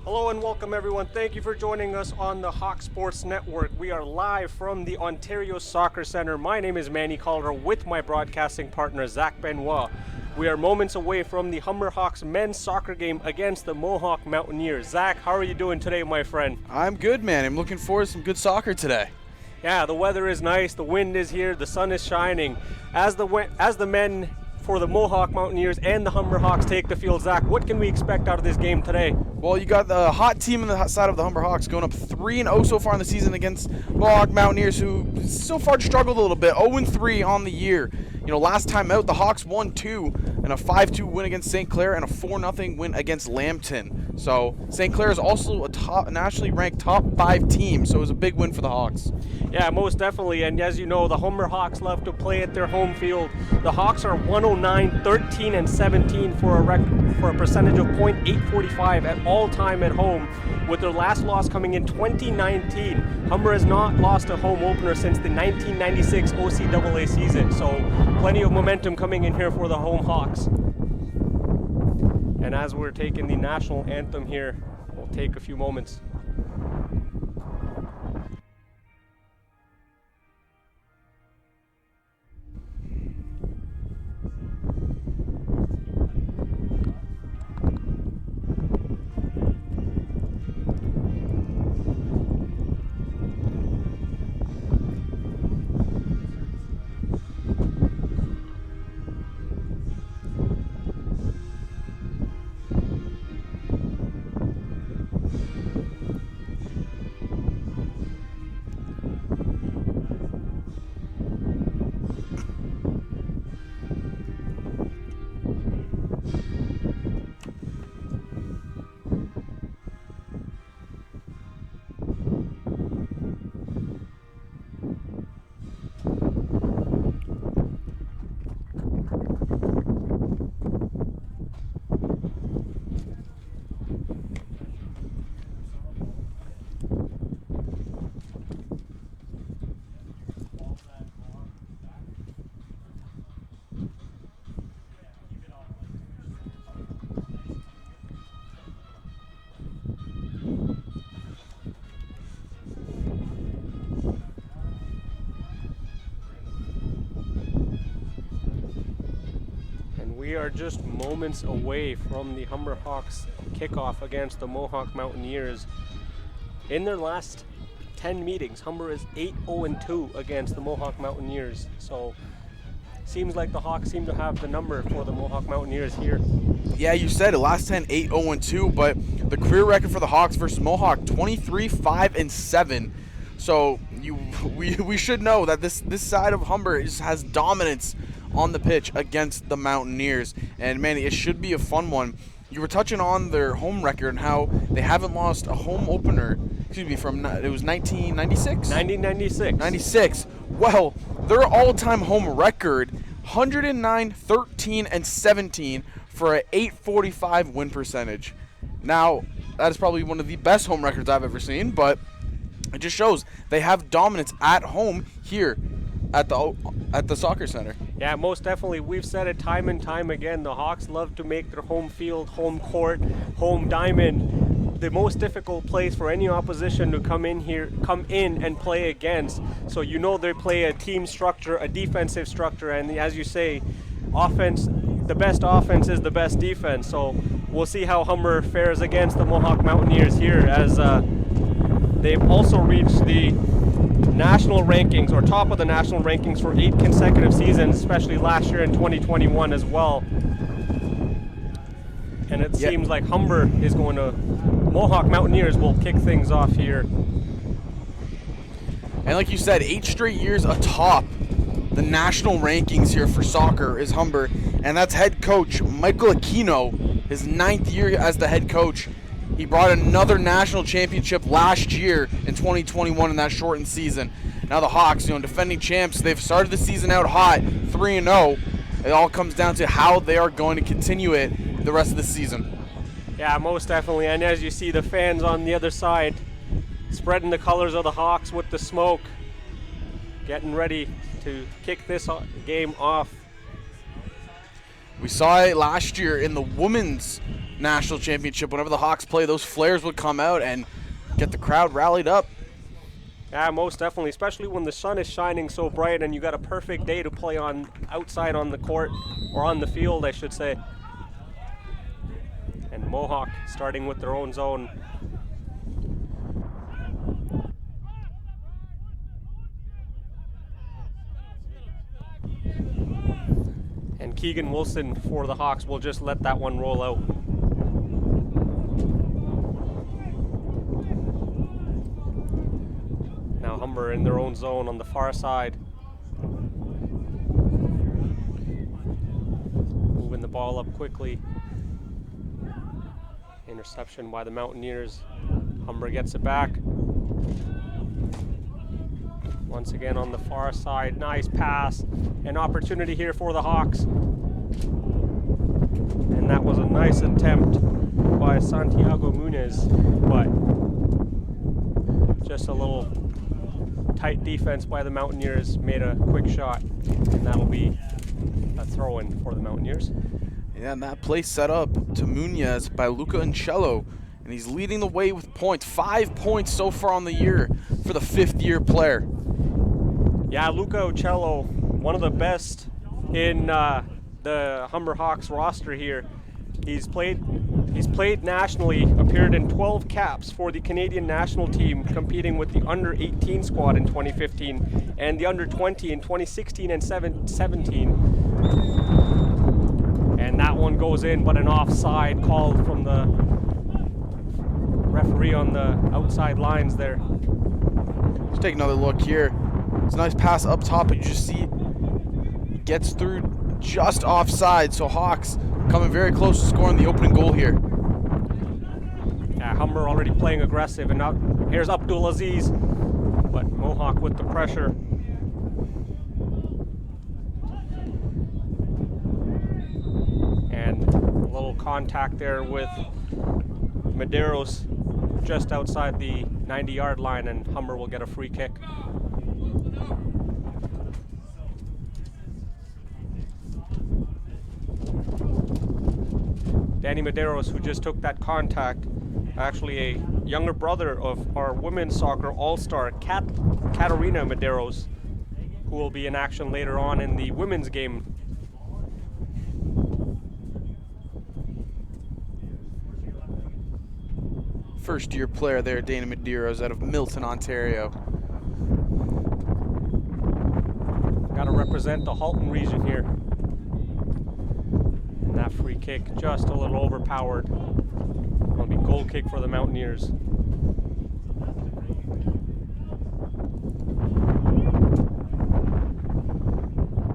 Hello and welcome everyone. Thank you for joining us on the Hawk Sports Network. We are live from the Ontario Soccer Centre. My name is Manny Calder with my broadcasting partner Zach Benoit. We are moments away from the Humber Hawks men's soccer game against the Mohawk Mountaineers. Zach, how are you doing today, my friend? I'm good, man. I'm looking forward to some good soccer today. Yeah, the weather is nice, the wind is here, the sun is shining. As the men for the Mohawk Mountaineers and the Humber Hawks take the field, Zach, what can we expect out of this game today? Well, you got the hot team on the side of the Humber Hawks going up 3-0 so far in the season against Mohawk Mountaineers, who so far struggled a little bit, 0-3 on the year. You know, last time out, the Hawks won 2 and a 5-2 win against St. Clair and a 4-0 win against Lambton. So St. Clair is also a nationally ranked top 5 team, so it was a big win for the Hawks. Yeah, most definitely. And as you know, the Humber Hawks love to play at their home field. The Hawks are 109, 13, and 17 for a percentage of .845 at all time at home, with their last loss coming in 2019. Humber has not lost a home opener since the 1996 OCAA season, so plenty of momentum coming in here for the home Hawks. And as we're taking the national anthem here, we'll take a few moments. We are just moments away from the Humber Hawks kickoff against the Mohawk Mountaineers. In their last 10 meetings, Humber is 8-0-2 against the Mohawk Mountaineers. So seems like the Hawks seem to have the number for the Mohawk Mountaineers here. Yeah, you said it. Last 10, 8-0-2, but the career record for the Hawks versus Mohawk, 23-5-7. So we should know that this side of Humber has dominance on the pitch against the Mountaineers, and man, it should be a fun one. You were touching on their home record and how they haven't lost a home opener, from it was 1996? 1996. 96. Well, their all-time home record, 109, 13, and 17 for an .845 win percentage. Now, that is probably one of the best home records I've ever seen, but it just shows they have dominance at home here at the soccer center. Yeah, most definitely. We've said it time and time again. The Hawks love to make their home field, home court, home diamond the most difficult place for any opposition to come in and play against. So you know they play a team structure, a defensive structure, and as you say, offense. The best offense is the best defense. So we'll see how Humber fares against the Mohawk Mountaineers here, as they've also reached the national rankings, or top of the national rankings, for 8 consecutive seasons, especially last year in 2021 as well. And it seems like Humber is going to, Mohawk Mountaineers will kick things off here. And like you said, 8 straight years atop the national rankings here for soccer is Humber, and that's head coach Michael Aquino, his 9th year as the head coach. He brought another national championship last year in 2021 in that shortened season. Now the Hawks, defending champs, they've started the season out hot, 3-0. It all comes down to how they are going to continue it the rest of the season. Yeah, most definitely. And as you see, the fans on the other side spreading the colors of the Hawks with the smoke, getting ready to kick this game off. We saw it last year in the women's national championship, whenever the Hawks play, those flares would come out and get the crowd rallied up. Yeah, most definitely, especially when the sun is shining so bright and you got a perfect day to play on outside on the court, or on the field, I should say. And Mohawk starting with their own zone. And Keegan Wilson for the Hawks will just let that one roll out. Now Humber in their own zone on the far side. Moving the ball up quickly. Interception by the Mountaineers. Humber gets it back. Once again on the far side, nice pass. An opportunity here for the Hawks. And that was a nice attempt by Santiago Munez, but just a little tight defense by the Mountaineers made a quick shot, and that'll be a throw-in for the Mountaineers. Yeah, and that play set up to Munez by Luca Ancello, and he's leading the way with points. 5 points so far on the year for the fifth-year player. Yeah, Luca Ocello, one of the best in the Humber Hawks roster here. He's played nationally, appeared in 12 caps for the Canadian national team, competing with the under-18 squad in 2015 and the under-20 in 2016 and 17. And that one goes in, but an offside called from the referee on the outside lines there. Let's take another look here. It's a nice pass up top, but you just see it gets through just offside. So Hawks coming very close to scoring the opening goal here. Yeah, Humber already playing aggressive, and now here's Abdul Aziz, but Mohawk with the pressure. And a little contact there with Medeiros just outside the 90-yard line, and Humber will get a free kick. Danny Medeiros, who just took that contact, actually a younger brother of our women's soccer all-star Katarina Medeiros, who will be in action later on in the women's game. First-year player there, Danny Medeiros, out of Milton, Ontario. Got to represent the Halton region here. And that free kick just a little overpowered. It'll be goal kick for the Mountaineers.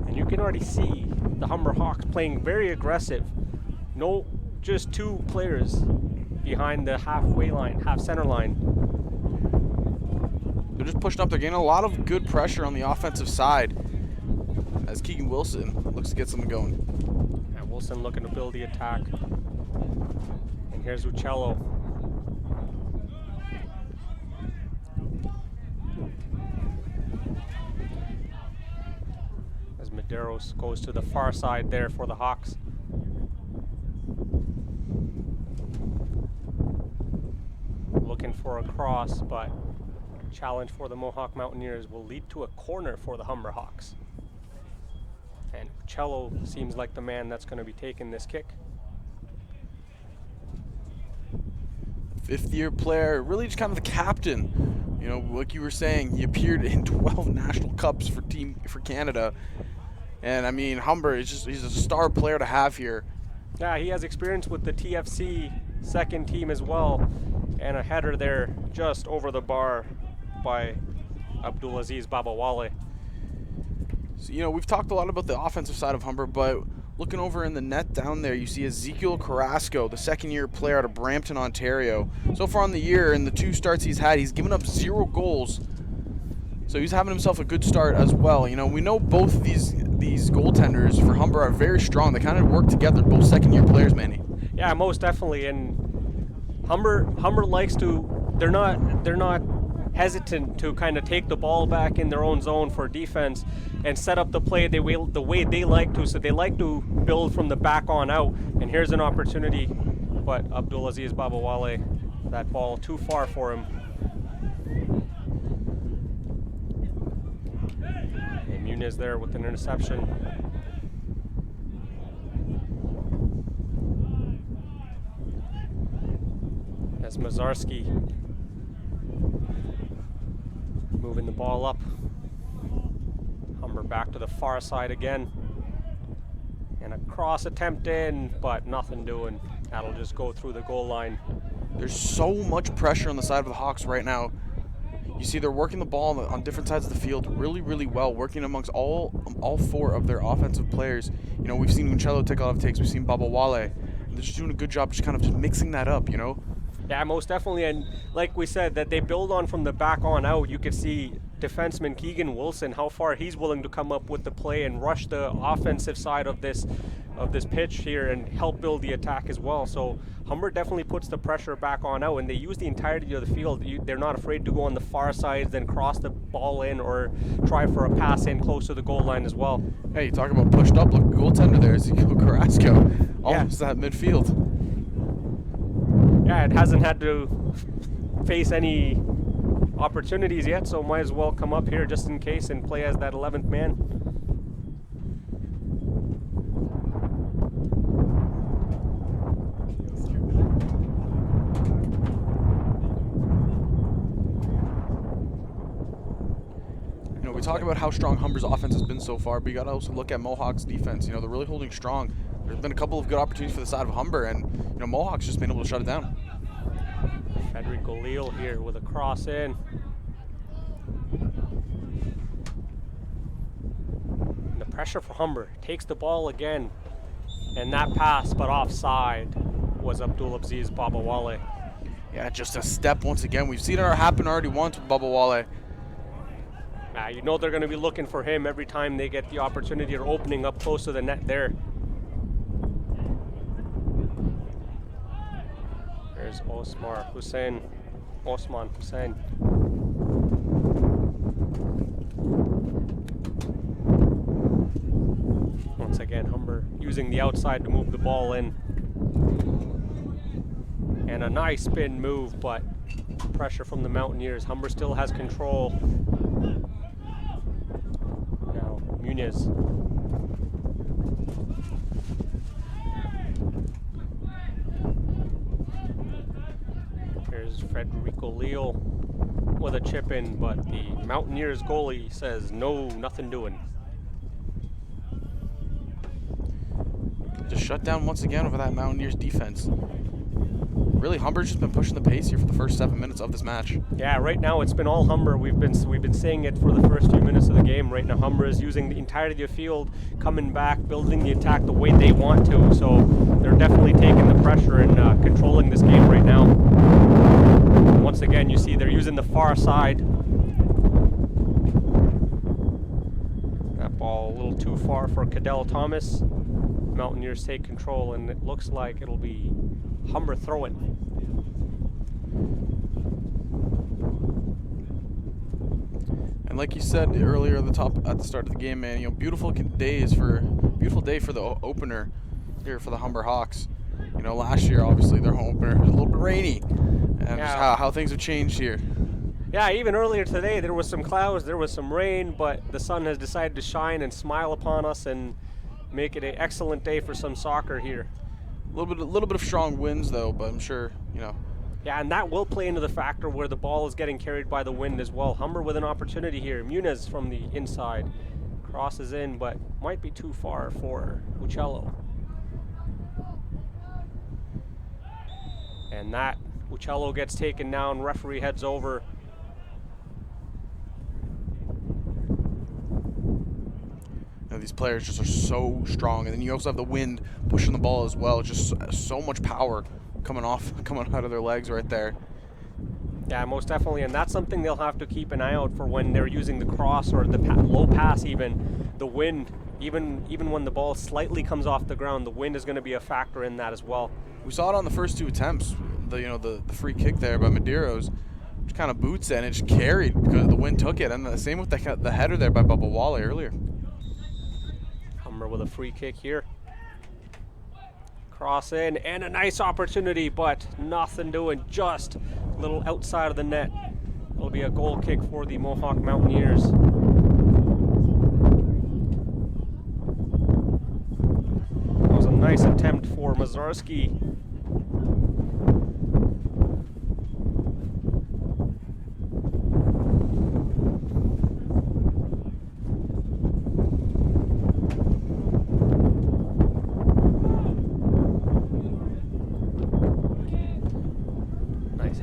And you can already see the Humber Hawks playing very aggressive. No, just two players behind the halfway line, half center line. They're just pushing up. They're getting a lot of good pressure on the offensive side as Keegan Wilson looks to get something going. And Wilson looking to build the attack. And here's Uccello. As Medeiros goes to the far side there for the Hawks. Looking for a cross, but challenge for the Mohawk Mountaineers will lead to a corner for the Humber Hawks. And Uccello seems like the man that's going to be taking this kick. Fifth-year player, really just kind of the captain. You know, like you were saying, he appeared in 12 national cups for Canada. And I mean, Humber is he's a star player to have here. Yeah, he has experience with the TFC second team as well. And a header there just over the bar by Abdulaziz Babawale. So, you know, we've talked a lot about the offensive side of Humber, but looking over in the net down there, you see Ezekiel Carrasco, the second-year player out of Brampton, Ontario. So far in the year, in the 2 starts he's had, he's given up 0 goals. So he's having himself a good start as well. You know, we know both of these goaltenders for Humber are very strong. They kind of work together, both second-year players, Manny. Yeah, most definitely. And Humber likes to. They're not hesitant to kind of take the ball back in their own zone for defense and set up the play the way they like to. So they like to build from the back on out. And here's an opportunity but Abdulaziz Babawale, that ball too far for him. And Muniz there with an interception. As Mazarski moving the ball up. Humber back to the far side again. And a cross attempt in, but nothing doing. That'll just go through the goal line. There's so much pressure on the side of the Hawks right now. You see they're working the ball on different sides of the field really, really well, working amongst all four of their offensive players. You know, we've seen Muncello take a lot of takes. We've seen Babawale. They're just doing a good job just mixing that up, you know? Yeah, most definitely. And like we said, that they build on from the back on out. You could see defenseman Keegan Wilson, how far he's willing to come up with the play and rush the offensive side of this pitch here and help build the attack as well. So Humber definitely puts the pressure back on out, and they use the entirety of the field. They're not afraid to go on the far sides, then cross the ball in or try for a pass in close to the goal line as well. Hey, you talk about pushed up. Look, goaltender there, Ezekiel Carrasco, almost at midfield. Yeah, it hasn't had to face any opportunities yet, so might as well come up here just in case and play as that 11th man. You know, we talk about how strong Humber's offense has been so far, but you got to also look at Mohawk's defense. You know, they're really holding strong. There's been a couple of good opportunities for the side of Humber, and you know, Mohawk's just been able to shut it down. Federico Leal here with a cross in. And the pressure for Humber takes the ball again, and that pass, but offside, was Abdulaziz Babawale. Yeah, just a step once again. We've seen it happen already once with Babawale. You know they're going to be looking for him every time they get the opportunity or opening up close to the net there. There's Osman Hussein. Once again, Humber using the outside to move the ball in. And a nice spin move, but pressure from the Mountaineers. Humber still has control. Now, Muniz. Here's Federico Leal with a chip in, but the Mountaineers goalie says no, nothing doing. Just shut down once again over that Mountaineers defense. Really, Humber's just been pushing the pace here for the first 7 minutes of this match. Yeah, right now it's been all Humber. We've been saying it for the first few minutes of the game. Right now, Humber is using the entirety of the field, coming back, building the attack the way they want to. So they're definitely taking the pressure and controlling this game right now. Once again, you see they're using the far side. That ball a little too far for Cadell Thomas. Mountaineers take control, and it looks like it'll be Humber throwing. And like you said earlier at the start of the game, man, you know, beautiful day for the opener here for the Humber Hawks. You know, last year obviously their home opener was a little bit rainy, and just how things have changed here. Yeah, even earlier today there was some clouds, there was some rain, but the sun has decided to shine and smile upon us and make it an excellent day for some soccer here. A little bit of strong winds though, but I'm sure, you know. Yeah, and that will play into the factor where the ball is getting carried by the wind as well. Humber with an opportunity here. Muniz from the inside crosses in, but might be too far for Uccello. And that Uccello gets taken down. Referee heads over. You know, these players just are so strong, and then you also have the wind pushing the ball as well. Just so much power coming out of their legs right there. Yeah, most definitely, and that's something they'll have to keep an eye out for when they're using the cross or the low pass. Even the wind, even when the ball slightly comes off the ground, the wind is going to be a factor in that as well. We saw it on the first two attempts. The free kick there by Medeiros, just kind of boots it and it just carried because the wind took it, and the same with the header there by Babawale earlier. Humber with a free kick here. Cross in, and a nice opportunity, but nothing doing, just a little outside of the net. It'll be a goal kick for the Mohawk Mountaineers. That was a nice attempt for Mazarski.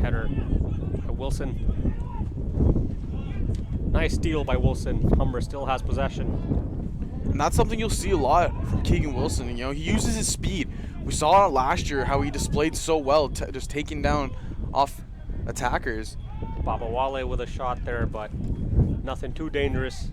Header by Wilson. Nice steal by Wilson. Humber still has possession. And that's something you'll see a lot from Keegan Wilson. You know, he uses his speed. We saw it last year how he displayed so well, just taking down off attackers. Babawale with a shot there, but nothing too dangerous.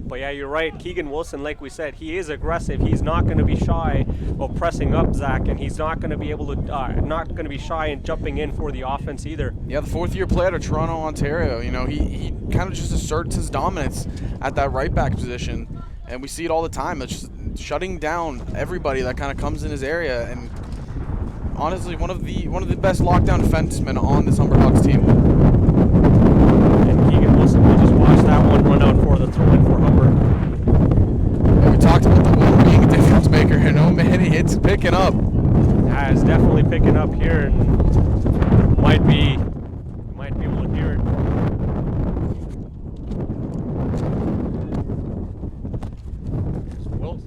But yeah, you're right. Keegan Wilson, like we said, he is aggressive. He's not going to be shy of pressing up Zach, and he's not going to be able to, not going to be shy in jumping in for the offense either. Yeah, the fourth-year player to Toronto, Ontario. You know, he kind of just asserts his dominance at that right back position, and we see it all the time. It's just shutting down everybody that kind of comes in his area, and honestly, one of the best lockdown defensemen on this Humber Hawks team. And Keegan Wilson will just watch that one run out for the throw-in for Humber. Yeah, we talked about the one being a difference maker, and oh man, it's picking up. Yeah, it's definitely picking up here, and might be able to hear it. There's Wilt.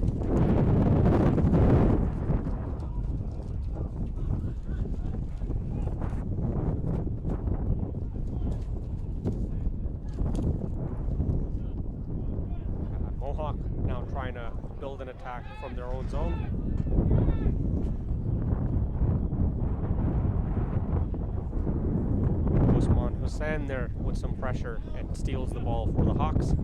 Mohawk now trying to build an attack from their own zone. Usman Hussein there with some pressure and steals the ball for the Hawks.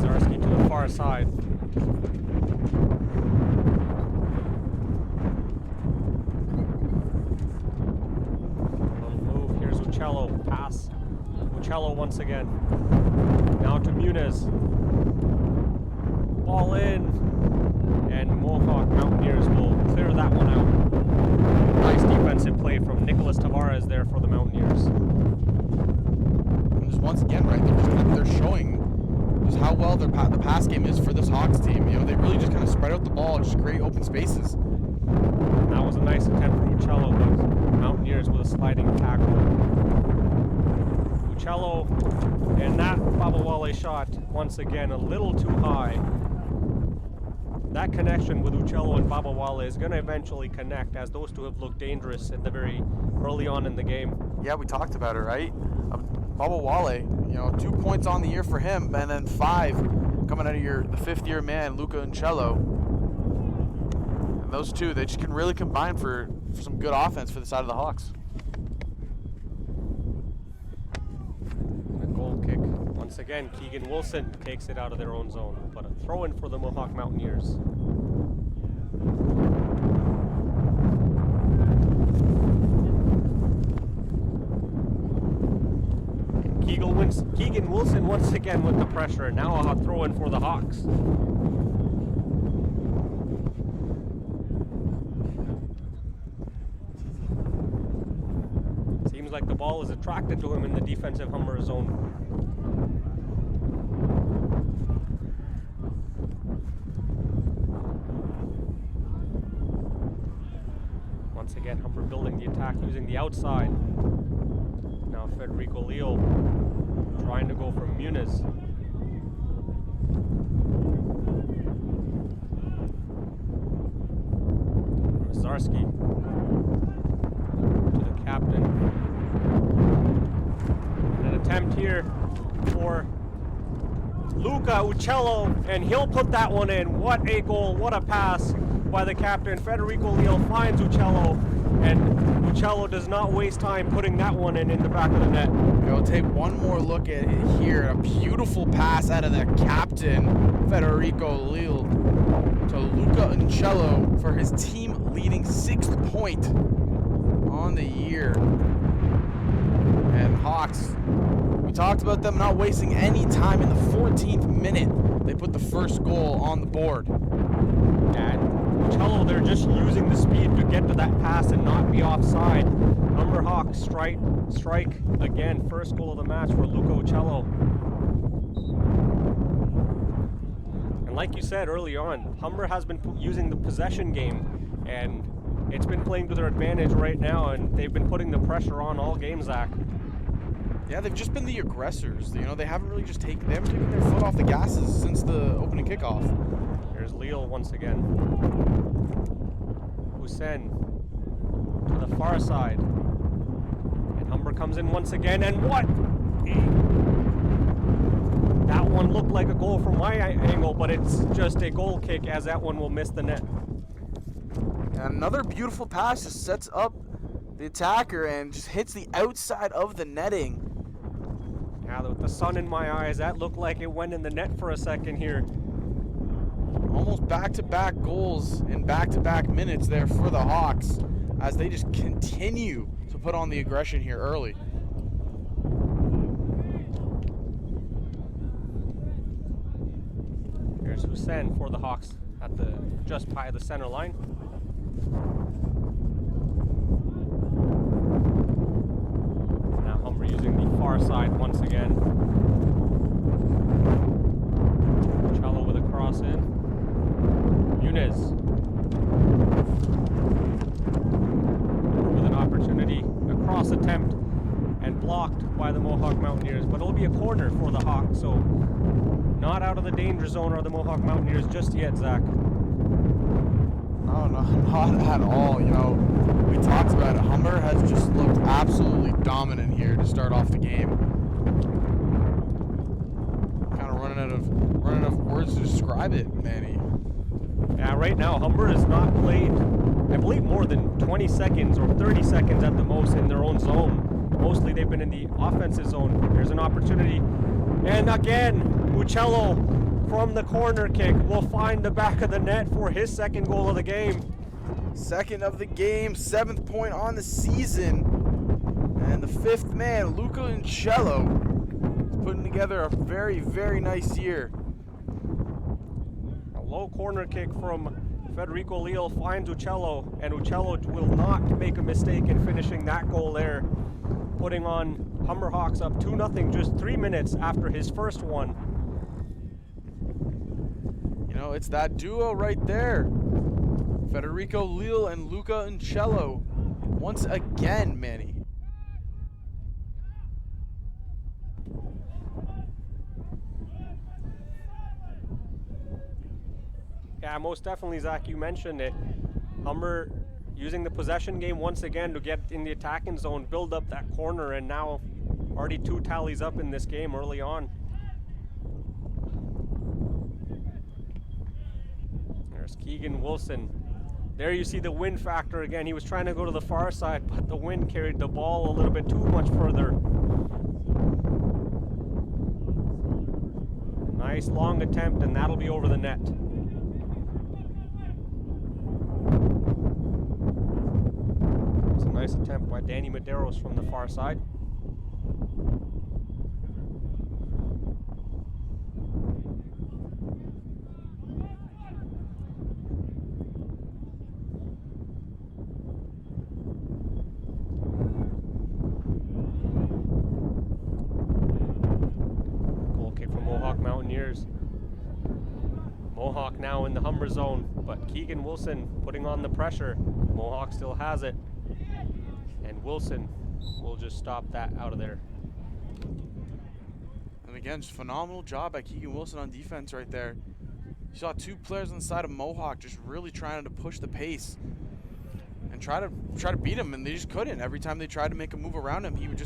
Zarski to the far side. Little move. Here's Uccello. Pass. Uccello once again. Now to Muniz. Ball in. And Mohawk Mountaineers will clear that one out. Nice defensive play from Nicholas Tavares there for the Mountaineers. And just once again, right, they're showing just how well the pass game is for this Hawks team. You know, they really just kind of spread out the ball and just create open spaces. That was a nice attempt from Uccello, but Mountaineers with a sliding tackle. Uccello, and that Babawale shot, once again, a little too high. That connection with Uccello and Babawale is going to eventually connect, as those two have looked dangerous at the very early on in the game. Yeah, we talked about it, right? Babawale, you know, 2 points on the year for him, and then 5 coming out of the fifth-year man, Luca Uccello. And those two, they just can really combine for some good offense for the side of the Hawks. And a goal kick. Once again, Keegan Wilson takes it out of their own zone, but a throw-in for the Mohawk Mountaineers. Keegan Wilson once again with the pressure, and now a throw-in for the Hawks. Seems like the ball is attracted to him in the defensive Humber zone. Once again, Humber building the attack using the outside. Now Federico Leo trying to go for Muniz. Mazarski to the captain. And an attempt here for Luca Uccello, and he'll put that one in. What a goal, what a pass by the captain. Federico Leo finds Uccello, and Uccello does not waste time putting that one in the back of the net. We'll take one more look at it here. A beautiful pass out of the captain, Federico Leo, to Luca Uccello for his team-leading 6th point on the year. And Hawks, We talked about them not wasting any time. In the 14th minute, they put the first goal on the board. And Cello, they're just using the speed to get to that pass and not be offside. Humber Hawks strike again. First goal of the match for Luca Uccello. And like you said early on, Humber has been using the possession game, and it's been playing to their advantage right now, and they've been putting the pressure on all game, Zach. Yeah, they've just been the aggressors. You know, they haven't really they haven't taken their foot off the gases since the opening kickoff. There's Leal once again. Hussein to the far side. And Humber comes in once again, and what? That one looked like a goal from my angle, but it's just a goal kick, as that one will miss the net. And another beautiful pass just sets up the attacker and just hits the outside of the netting. Now, with the sun in my eyes, that looked like it went in the net for a second here. Almost back-to-back goals in back-to-back minutes there for the Hawks as they just continue to put on the aggression here early. Here's Hussein for the Hawks at just by the center line. Now Humber using the far side once again. Cello with a cross in. Muniz with an opportunity, a cross attempt, and blocked by the Mohawk Mountaineers, but it'll be a corner for the Hawks, so not out of the danger zone are the Mohawk Mountaineers just yet, Zach. Oh, no, not at all. You know, we talked about it. Humber has just looked absolutely dominant here to start off the game. Kind of running out of words to describe it, Manny. Yeah, right now Humber has not played, I believe, more than 20 seconds or 30 seconds at the most in their own zone. Mostly they've been in the offensive zone. There's an opportunity. And again, Uccello from the corner kick will find the back of the net for his second goal of the game. Second of the game, 7th point on the season. And the 5th man, Luca Uccello, is putting together a very, very nice year. A low corner kick from Federico Leal finds Uccello, and Uccello will not make a mistake in finishing that goal there, putting on Humber Hawks up 2-0 just 3 minutes after his first one. You know, it's that duo right there. Federico Leal and Luca Uccello. Once again, Manny. Yeah, most definitely, Zach, you mentioned it. Humber using the possession game once again to get in the attacking zone, build up that corner, and now already 2 tallies up in this game early on. There's Keegan Wilson. There you see the wind factor again. He was trying to go to the far side, but the wind carried the ball a little bit too much further. Nice long attempt, and that'll be over the net. It's a nice attempt by Danny Medeiros from the far side. Mohawk now in the Humber zone, but Keegan Wilson putting on the pressure. Mohawk still has it, and Wilson will just stop that out of there. And again, just phenomenal job by Keegan Wilson on defense right there. You saw 2 players on the side of Mohawk just really trying to push the pace and try to beat him, and they just couldn't. Every time they tried to make a move around him, he would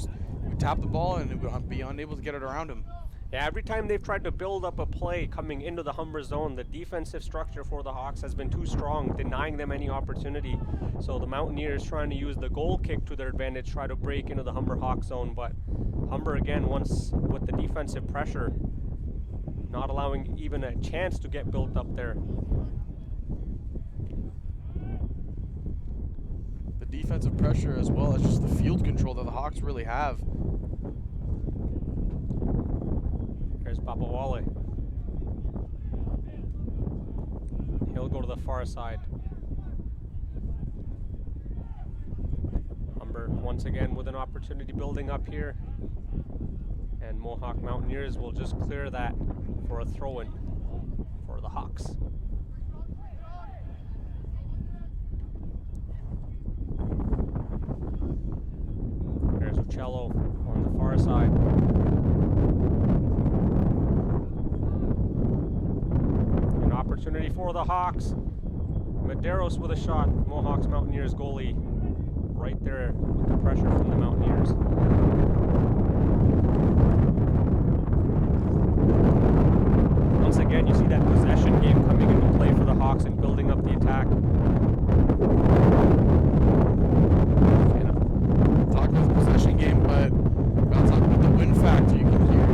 tap the ball and would be unable to get it around him. Yeah, every time they've tried to build up a play coming into the Humber zone, the defensive structure for the Hawks has been too strong, denying them any opportunity. So the Mountaineers trying to use the goal kick to their advantage, try to break into the Humber Hawk zone, but Humber again, once with the defensive pressure, not allowing even a chance to get built up there. The defense. defensive pressure as well as just the field control that the Hawks really have. Babawale. He'll go to the far side. Humber once again with an opportunity building up here. And Mohawk Mountaineers will just clear that for a throw-in for the Hawks. There's Uccello on the far side. An opportunity for the Hawks. Medeiros with a shot. Mohawks Mountaineers goalie right there with the pressure from the Mountaineers. Once again, you see that possession game coming into play for the Hawks and building up the attack. Talk about the possession game, but I'll talk about the win factor you can hear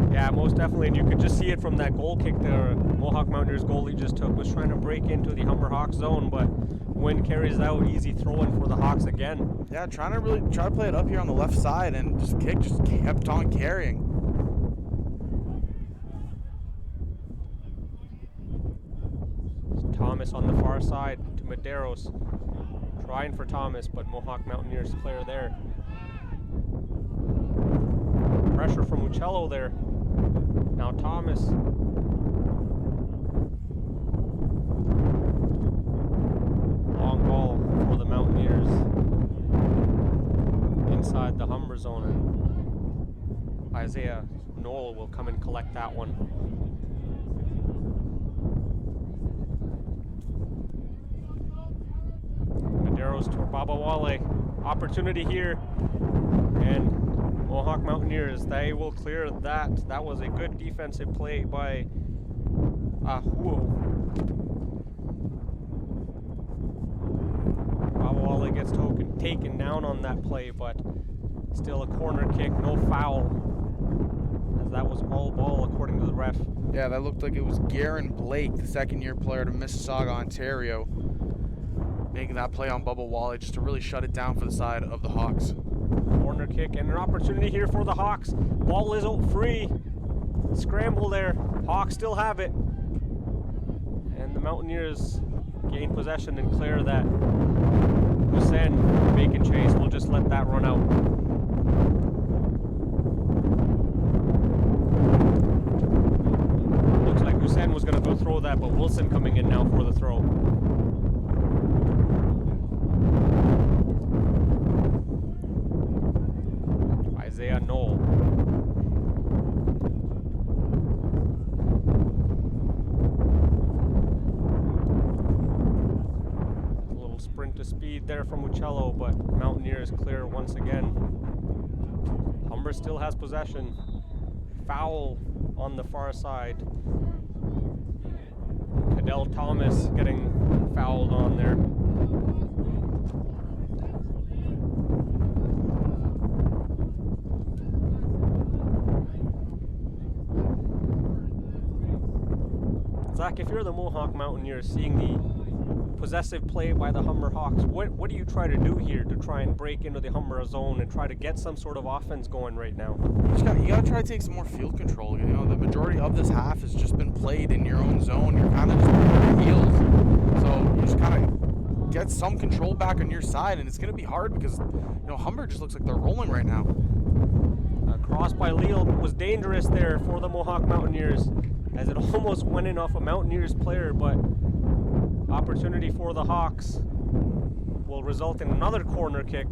here. Yeah, most definitely, and you could just see it from that goal kick there. Mohawk Mountaineers goalie just took, was trying to break into the Humber Hawks zone, but wind carries out, easy throw-in for the Hawks again. Yeah, trying to play it up here on the left side, and just kept on carrying. Thomas on the far side to Medeiros. Trying for Thomas, but Mohawk Mountaineers clear there. Pressure from Uccello there. Now Thomas. Long ball for the Mountaineers. Inside the Humber zone, and Isaiah Knoll will come and collect that one. Medeiros to Babawale. Opportunity here. And Mohawk Mountaineers, they will clear that. That was a good defensive play by Ahuo. Babawale gets taken down on that play, but still a corner kick, no foul. As that was all ball according to the ref. Yeah, that looked like it was Garen Blake, the second-year player to Mississauga, Ontario, making that play on Bubba Wally just to really shut it down for the side of the Hawks. Corner kick and an opportunity here for the Hawks. Ball is out free. Scramble there. Hawks still have it. And the Mountaineers gain possession and clear that. Hussein making chase. We'll just let that run out. Looks like Hussein was going to go throw that, but Wilson coming in now for the throw. Isaiah Knoll. A little sprint to speed there from Uccello, but Mountaineers clear once again. Humber still has possession. Foul on the far side. Cadell Thomas getting fouled on there. Zach, if you're the Mohawk Mountaineers seeing the possessive play by the Humber Hawks, what do you try to do here to try and break into the Humber zone and try to get some sort of offense going right now? You gotta try to take some more field control. You know, the majority of this half has just been played in your own zone. You're kind of just on your heels. So you just kind of get some control back on your side, and it's gonna be hard because, you know, Humber just looks like they're rolling right now. A cross by Leal was dangerous there for the Mohawk Mountaineers, as it almost went in off a Mountaineers player, but opportunity for the Hawks will result in another corner kick.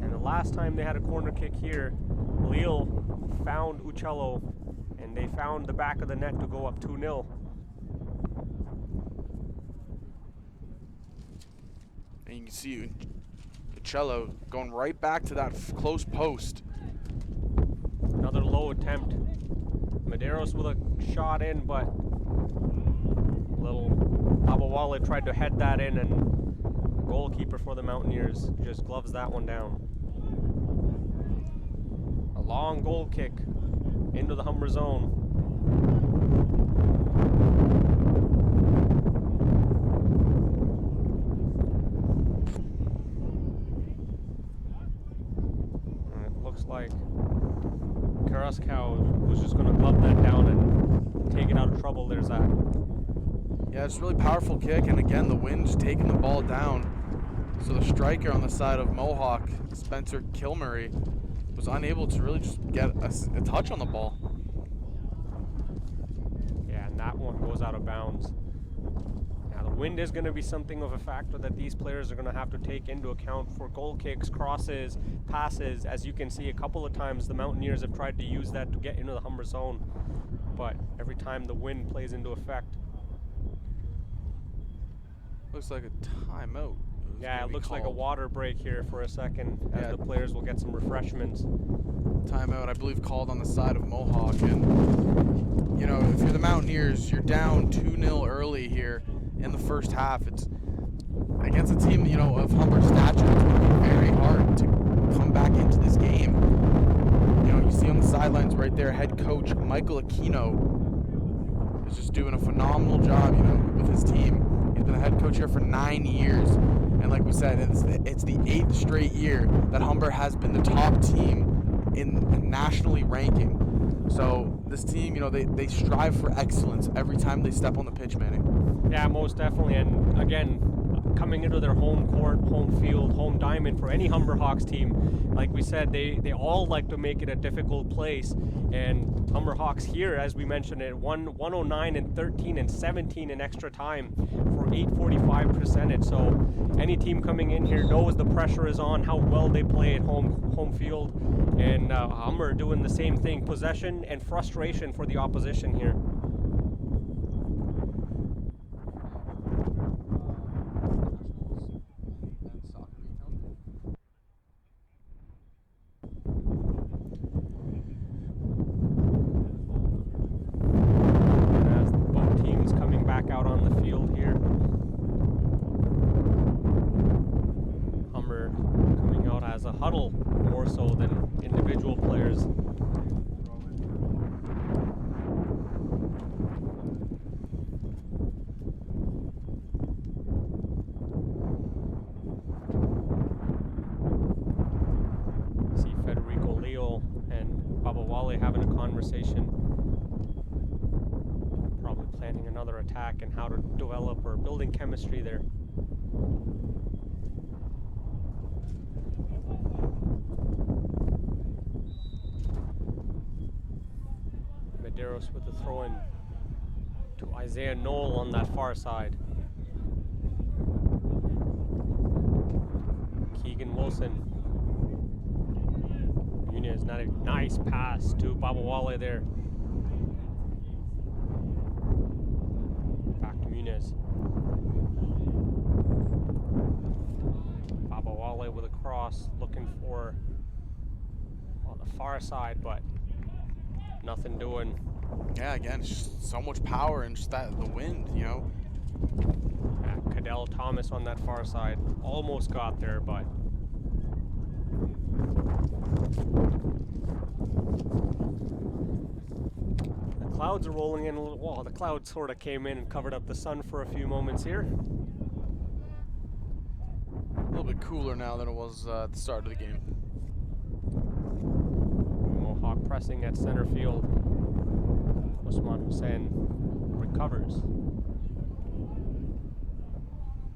And the last time they had a corner kick here, Leal found Uccello, and they found the back of the net to go up 2-0. And you can see Uccello going right back to that close post. Another low attempt. Medeiros with a shot in, but little Abawale tried to head that in, and the goalkeeper for the Mountaineers just gloves that one down. A long goal kick into the Humber zone. And it looks like Karaskow was just going to glove that down and take it out of trouble there, Zach. Yeah, it's a really powerful kick, and again, the wind's taking the ball down. So the striker on the side of Mohawk, Spencer Kilmurray, was unable to really just get a touch on the ball. Yeah, and that one goes out of bounds. Now, the wind is going to be something of a factor that these players are going to have to take into account for goal kicks, crosses, passes. As you can see, a couple of times the Mountaineers have tried to use that to get into the Humber zone, but every time the wind plays into effect. Looks like a timeout. Yeah, it looks like a water break here for a second as the players will get some refreshments. Timeout, I believe, called on the side of Mohawk. And, you know, if you're the Mountaineers, you're down 2-0 early here in the first half. It's against a team, you know, of Humber stature. It's going to be very hard to come back into this game. You know, you see on the sidelines right there, head coach Michael Aquino is just doing a phenomenal job, you know, with his team. He's been a head coach here for 9 years. And like we said, it's the 8th straight year that Humber has been the top team in nationally ranking. So this team, you know, they strive for excellence every time they step on the pitch, Manny. Yeah, most definitely. And again, coming into their home court, home field, home diamond for any Humber Hawks team, like we said, they all like to make it a difficult place. And Humber Hawks here, as we mentioned, it won 109 and 13 and 17 in extra time for 845 percentage. So any team coming in here knows the pressure is on, how well they play at home field. And Humber doing the same thing, possession and frustration for the opposition here. Out on the field here. Humber coming out as a huddle more so than individual players. See Federico Leo and Baba Wale having a conversation, planning another attack and how to develop or building chemistry there. Medeiros with the throw in to Isaiah Knoll on that far side. Keegan Wilson. Muniz, not a nice pass to Baba Wale there. Baba Wale with a cross, looking for on the far side, but nothing doing. Yeah, again, it's just so much power and just the wind, you know. Cadell Thomas on that far side almost got there, but clouds are rolling in a little. Well, the clouds sort of came in and covered up the sun for a few moments here. A little bit cooler now than it was at the start of the game. Mohawk pressing at center field. Usman Hussein recovers.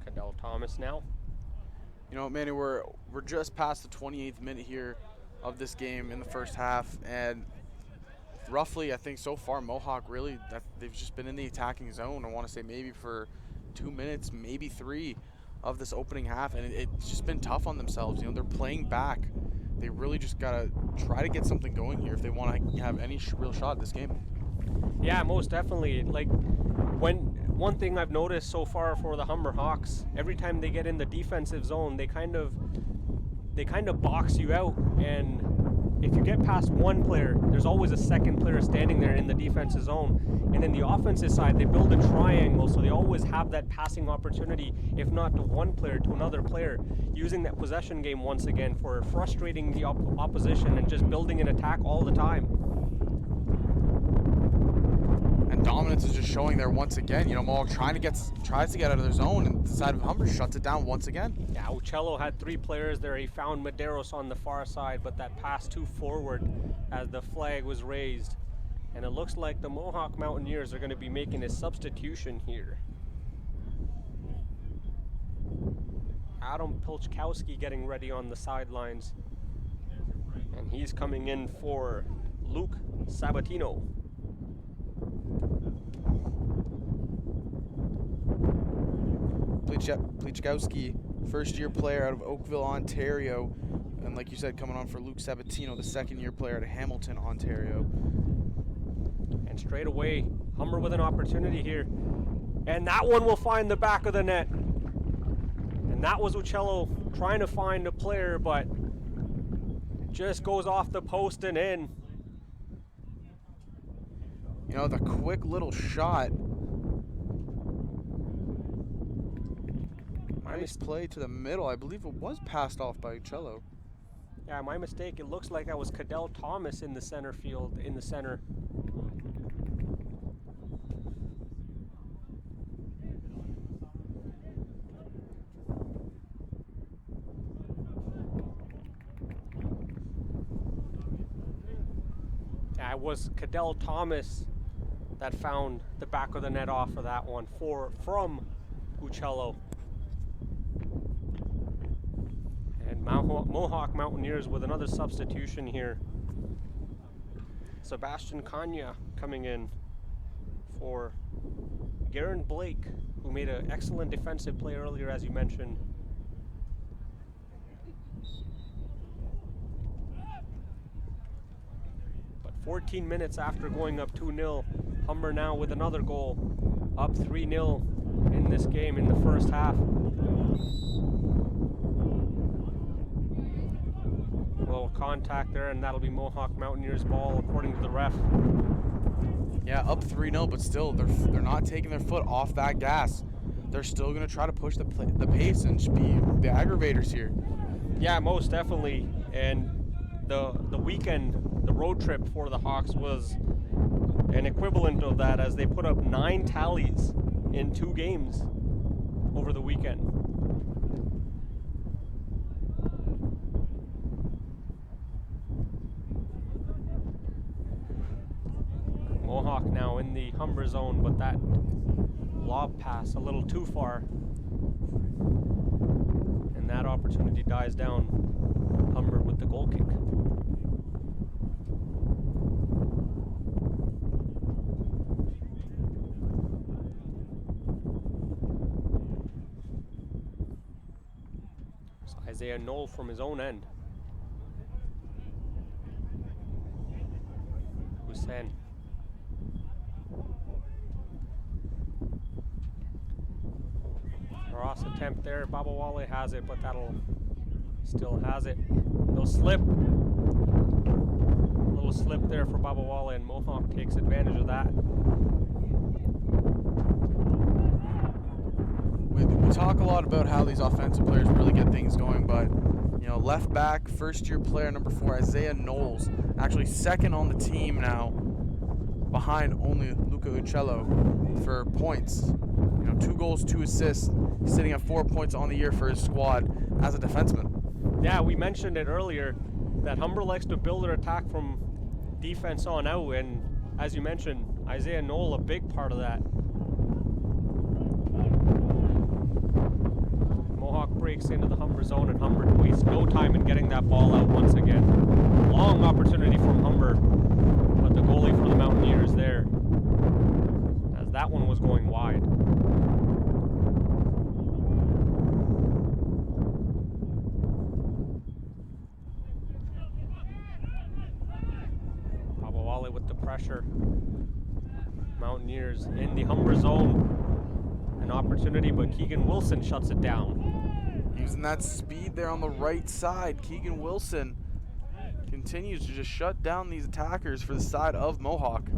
Cadell Thomas now. You know, Manny, we're just past the 28th minute here of this game in the first half, and roughly, I think so far, Mohawk really, they've just been in the attacking zone. I want to say maybe for 2 minutes, maybe 3 of this opening half, and it's just been tough on themselves. You know, they're playing back. They really just got to try to get something going here if they want to have any real shot at this game. Yeah, most definitely. Like, one thing I've noticed so far for the Humber Hawks, every time they get in the defensive zone, they kind of box you out, and if you get past one player, there's always a second player standing there in the defensive zone. And in the offensive side, they build a triangle, so they always have that passing opportunity, if not to one player, to another player, using that possession game once again for frustrating the opposition and just building an attack all the time. And dominance is just showing there once again. You know, Mohawk tries to get out of their zone, and the side of Humber shuts it down once again. Yeah, Uccello had 3 players there. He found Medeiros on the far side, but that pass too forward as the flag was raised. And it looks like the Mohawk Mountaineers are going to be making a substitution here. Adam Pilchkowski getting ready on the sidelines. And he's coming in for Luke Sabatino. Pilchkowski, first-year player out of Oakville, Ontario. And like you said, coming on for Luke Sabatino, the second-year player out of Hamilton, Ontario. And straight away, Humber with an opportunity here. And that one will find the back of the net. And that was Uccello trying to find a player, but just goes off the post and in. You know, the quick little shot. Nice play to the middle. I believe it was passed off by Uccello. Yeah, my mistake. It looks like that was Cadell Thomas in the center field, in the center. Yeah, it was Cadell Thomas that found the back of the net off of that one from Uccello. And Mohawk Mountaineers with another substitution here. Sebastian Kanya coming in for Garen Blake, who made an excellent defensive play earlier, as you mentioned. But 14 minutes after going up 2-0, Humber now with another goal, up 3-0 in this game in the first half. Little contact there, and that'll be Mohawk Mountaineers' ball according to the ref. Yeah, up 3-0, but still they're not taking their foot off that gas. They're still going to try to push the pace and be the aggravators here. Yeah, most definitely. And the weekend, the road trip for the Hawks was an equivalent of that, as they put up 9 tallies in 2 games over the weekend. Mohawk now in the Humber zone, but that lob pass a little too far. And that opportunity dies down. Humber with the goal kick. So Isaiah Knoll from his own end. Hussein. Cross attempt there. Babawale has it, but that'll still has it. No slip. Little slip there for Babawale, and Mohawk takes advantage of that. We talk a lot about how these offensive players really get things going, but you know, left back, first-year player number 4, Isaiah Knowles, actually second on the team now, behind only Luca Uccello for points. You know, 2 goals, 2 assists, sitting at 4 points on the year for his squad as a defenseman. Yeah, we mentioned it earlier that Humber likes to build their attack from defense on out, and as you mentioned, Isaiah Knoll, a big part of that. Mohawk breaks into the Humber zone, and Humber wastes no time in getting that ball out once again. Long opportunity from Humber, but the goalie for the Mountaineers there, as that one was going wide. Babawale with the pressure. Mountaineers in the Humber zone. An opportunity, but Keegan Wilson shuts it down. Using that speed there on the right side, Keegan Wilson continues to just shut down these attackers for the side of Mohawk.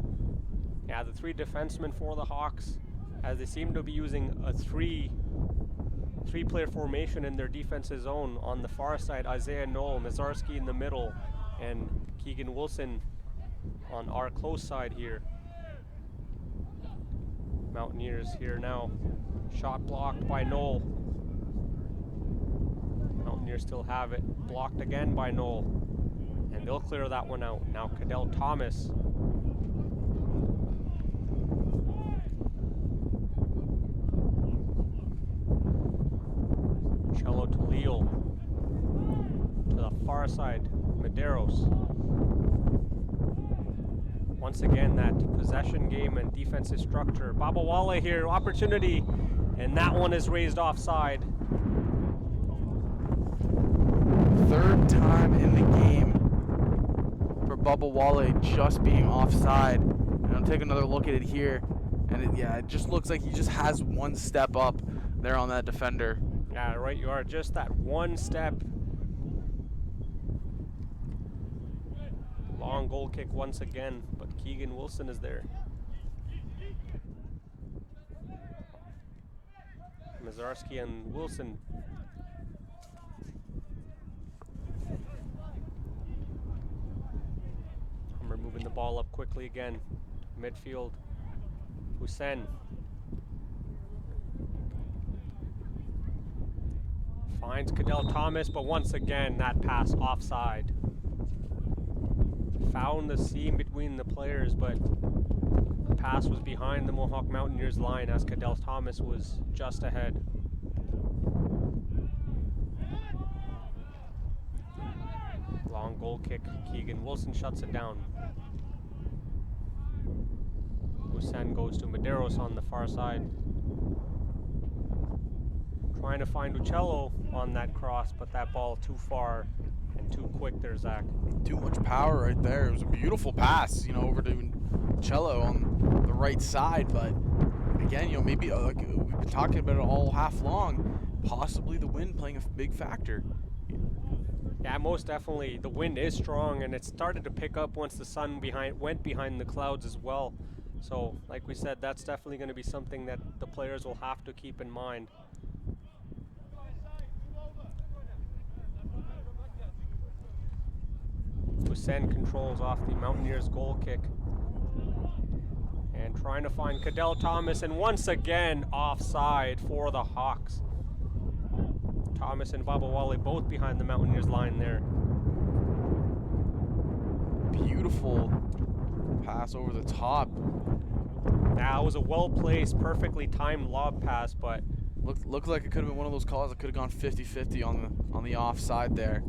Yeah, the 3 defensemen for the Hawks, as they seem to be using a three-player formation in their defensive zone. On the far side, Isaiah Knoll, Nazarski in the middle, and Keegan Wilson on our close side here. Mountaineers here now. Shot blocked by Noel. Mountaineers still have it. Blocked again by Noel. And they'll clear that one out. Now Cadell Thomas. Cello to Leal. To the far side. Medeiros. Once again, that possession game and defensive structure. Babawale here, opportunity. And that one is raised offside. Third time in the game for Bubba Wale just being offside. And I'll take another look at it here. And it just looks like he just has one step up there on that defender. Yeah, right you are. Just that one step. Long goal kick once again, but Keegan Wilson is there. Mazarski and Wilson. Humber moving the ball up quickly again. Midfield. Hussein. Finds Cadell Thomas, but once again that pass offside. Found the seam between the players, but the pass was behind the Mohawk Mountaineers line as Cadell Thomas was just ahead. Long goal kick. Keegan Wilson shuts it down. Hussein goes to Medeiros on the far side. Trying to find Uccello on that cross, but that ball too far and too quick there, Zach. Too much power right there. It was a beautiful pass, over to Cello on the right side, but again, maybe like we've been talking about it all half long, possibly the wind playing a big factor. Yeah, most definitely. The wind is strong, and it started to pick up once the sun went behind the clouds as well. So, like we said, that's definitely going to be something that the players will have to keep in mind. Hussein controls off the Mountaineers goal kick. And trying to find Cadell Thomas, and once again offside for the Hawks. Thomas and Babawale both behind the Mountaineers line there. Beautiful pass over the top. That was a well-placed, perfectly timed lob pass, but looked like it could have been one of those calls that could have gone 50-50 on the offside there.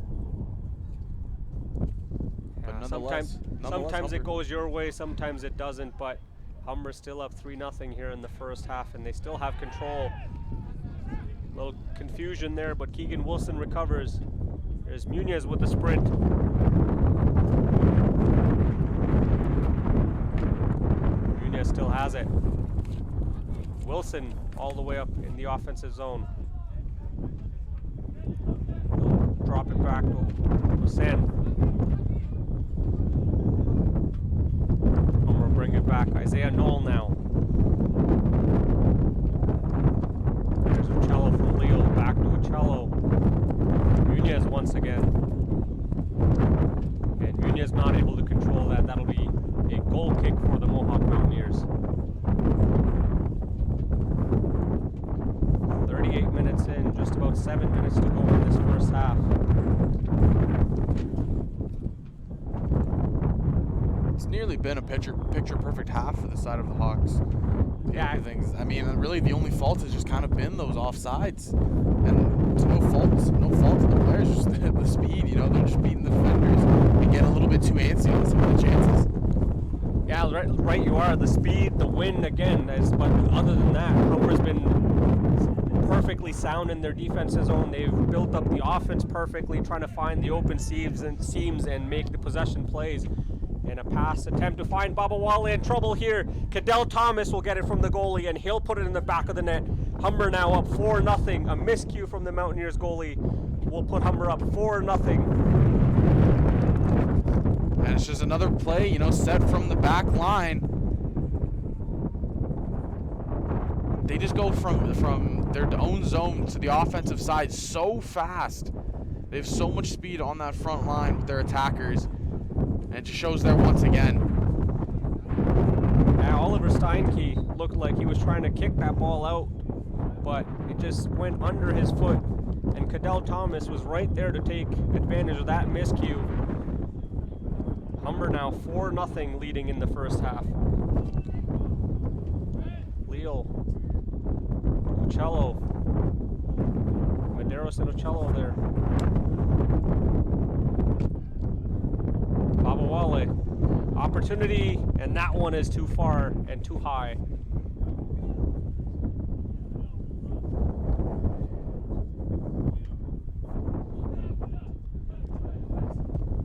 But nonetheless, sometimes it goes your way, sometimes it doesn't, but Humber still up 3-0 here in the first half, and they still have control. A little confusion there, but Keegan Wilson recovers. There's Muniz with the sprint. Muniz still has it. Wilson all the way up in the offensive zone. He'll drop it back to Hussein. Humber bring it back. Isaiah Knoll now. There's Uccello from Leo. Back to Uccello. Muniz once again. And Muniz not able to control that. That'll be a goal kick for the Mohawk Mountaineers. 38 minutes in, just about 7 minutes to go in this first half. It's nearly been a picture perfect half for the side of the Hawks. Yeah. Things. I mean, really the only fault has just kind of been those offsides. And it's no fault of the players, just the speed, they're just beating the defenders and getting a little bit too antsy on some of the chances. Yeah, right you are. The speed, the wind again, but other than that, Humber's been perfectly sound in their defensive zone. They've built up the offense perfectly, trying to find the open seams and make the possession plays. And a pass attempt to find Babawale in trouble here. Cadell Thomas will get it from the goalie, and he'll put it in the back of the net. Humber now up 4-0. A miscue from the Mountaineers goalie will put Humber up 4-0. And it's just another play, set from the back line. They just go from their own zone to the offensive side so fast. They have so much speed on that front line with their attackers. And it just shows there once again. Oliver Steinke looked like he was trying to kick that ball out, but it just went under his foot. And Cadell Thomas was right there to take advantage of that miscue. Humber now 4-0 leading in the first half. Leal, Uccello, Medeiros and Uccello there. Babawale, opportunity, and that one is too far and too high.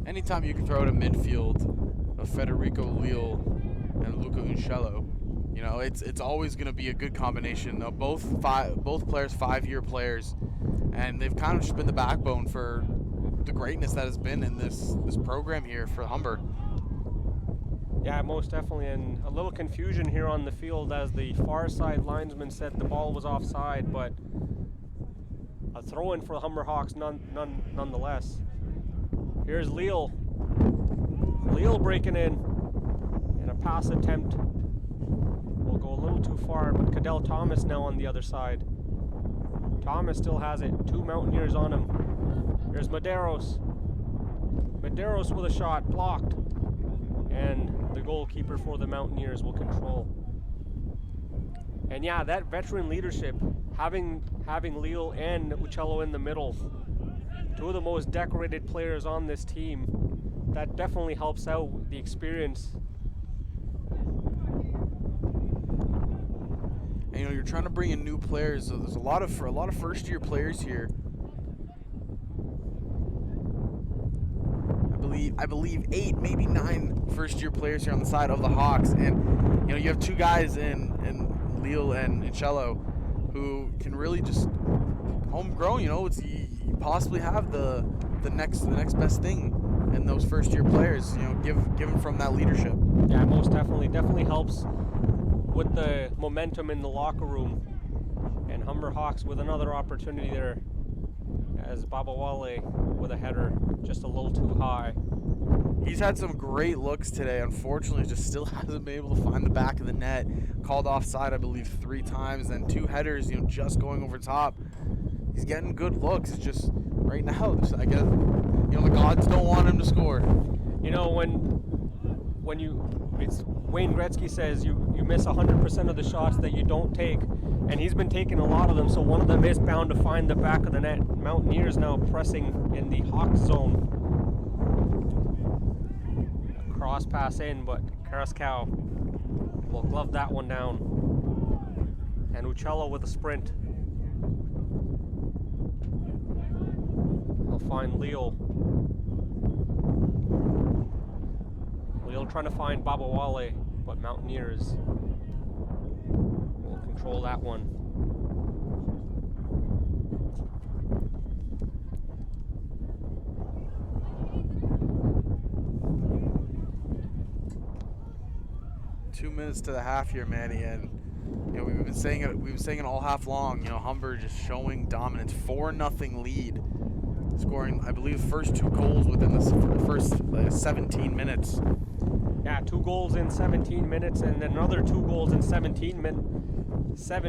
Anytime you can throw to midfield of Federico Leal and Luca Uccello, you know, it's always going to be a good combination. Both players 5-year players, and they've kind of just been the backbone for the greatness that has been in this program here for Humber. Yeah, most definitely, and a little confusion here on the field as the far side linesman said the ball was offside, but a throw-in for the Humber Hawks nonetheless. Here's Leal. Leal breaking in, and a pass attempt will go a little too far, but Cadell Thomas now on the other side. Thomas still has it, 2 Mountaineers on him. Here's Medeiros. Medeiros with a shot, blocked, and the goalkeeper for the Mountaineers will control. And yeah, that veteran leadership, having Leal and Uccello in the middle, 2 of the most decorated players on this team, that definitely helps out the experience. And you know, you're trying to bring in new players. So there's a lot of first-year players here. I believe 8, maybe 9 first-year players here on the side of the Hawks, and you know, you have 2 guys in Leal and Uccello who can really just homegrown. You know, you possibly have the next best thing in those first-year players. You know, give them from that leadership. Yeah, most definitely helps with the momentum in the locker room. And Humber Hawks with another opportunity there, as Babawale with a header just a little too high. He's had some great looks today. Unfortunately, just still hasn't been able to find the back of the net. Called offside, I believe, 3 times, and 2 headers, you know, just going over top. He's getting good looks. It's just right now, I guess, you know, the gods don't want him to score. You know, it's Wayne Gretzky says you miss 100% of the shots that you don't take, and he's been taking a lot of them, so one of them is bound to find the back of the net. Mountaineers now pressing in the Hawks zone. A cross pass in, but Carrasco will glove that one down. And Uccello with a sprint. He'll find Leal. Leal trying to find Babawale, but Mountaineers will control that one. Two minutes to the half here, Manny, and you know, we've been saying it all half long. You know, Humber just showing dominance, 4-0 lead, scoring, I believe, the first 2 goals within the first 17 minutes. Yeah, 2 goals in 17 minutes, and then another 2 goals in 7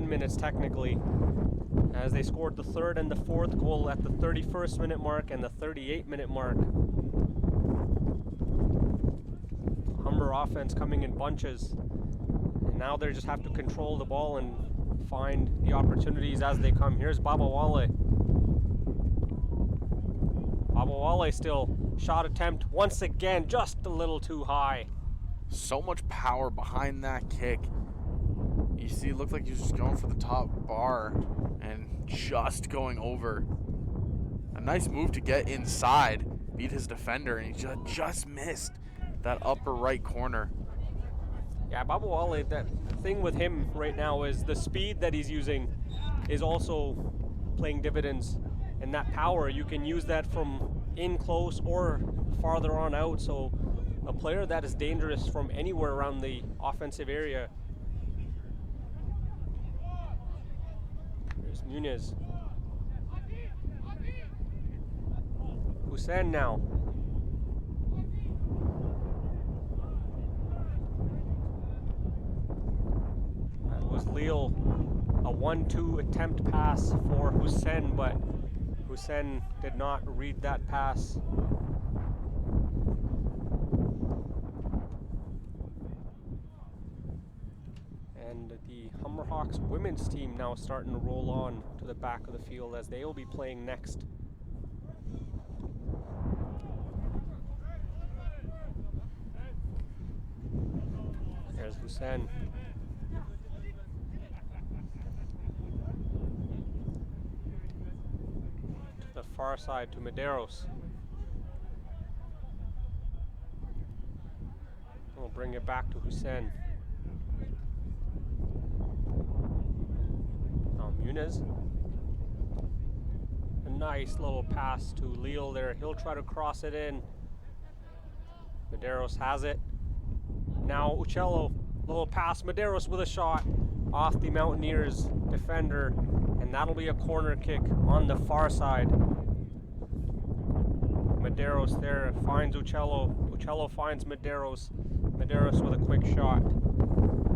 minutes technically, as they scored the 3rd and the 4th goal at the 31st minute mark and the 38-minute mark. Humber offense coming in bunches, and now they just have to control the ball and find the opportunities as they come. Here's Babawale. Babawale still, shot attempt once again, just a little too high. So much power behind that kick. You see, it looked like he was just going for the top bar and just going over. A nice move to get inside, beat his defender, and he just missed that upper right corner. Yeah, Babawale, the thing with him right now is the speed that he's using is also playing dividends. And that power, you can use that from in close or farther on out. So a player that is dangerous from anywhere around the offensive area. There's Muniz. Hussein now. Leal. A 1-2 attempt pass for Hussein, but Hussein did not read that pass. And the Humber Hawks women's team now starting to roll on to the back of the field as they will be playing next. There's Hussein. To the far side to Medeiros. We'll bring it back to Hussein. Muniz. A nice little pass to Leal there. He'll try to cross it in. Medeiros has it. Now Uccello, little pass. Medeiros with a shot off the Mountaineers defender, and that'll be a corner kick on the far side. Medeiros there finds Uccello. Uccello finds Medeiros. Medeiros with a quick shot,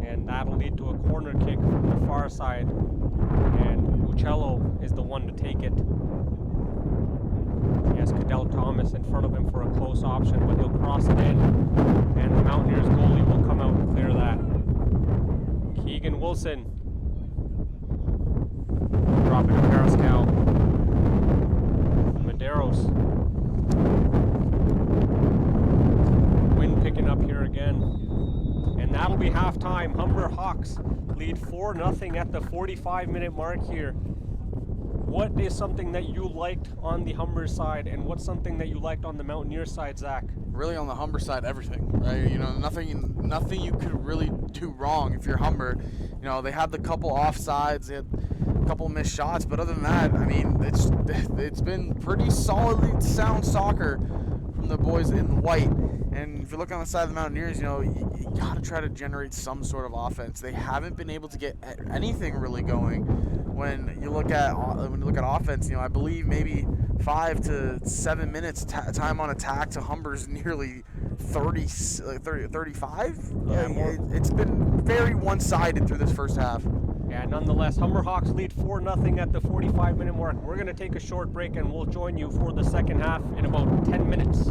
and that'll lead to a corner kick from the far side. And Uccello is the one to take it. He has Cadell Thomas in front of him for a close option, but he'll cross it in, and the Mountaineers goalie will come out and clear that. Keegan Wilson. Drop it to Carrascal. Medeiros. Wind picking up here again. And that'll be halftime. Humber Hawks lead 4-0 at the 45-minute mark here. What is something that you liked on the Humber side, and what's something that you liked on the Mountaineer side, Zach? Really on the Humber side, everything, right? You know, nothing you could really do wrong if you're Humber. You know, they had the couple offsides, they had a couple missed shots, but other than that, I mean, it's been pretty solidly sound soccer from the boys in white. And if you look on the side of the Mountaineers, you know, you got to try to generate some sort of offense. They haven't been able to get anything really going. When you look at offense, you know, I believe maybe 5 to 7 minutes time on attack to Humber's nearly 35. Yeah, it's been very one-sided through this first half. Yeah, nonetheless, Humber Hawks lead 4-0 at the 45-minute mark. We're going to take a short break, and we'll join you for the second half in about 10 minutes.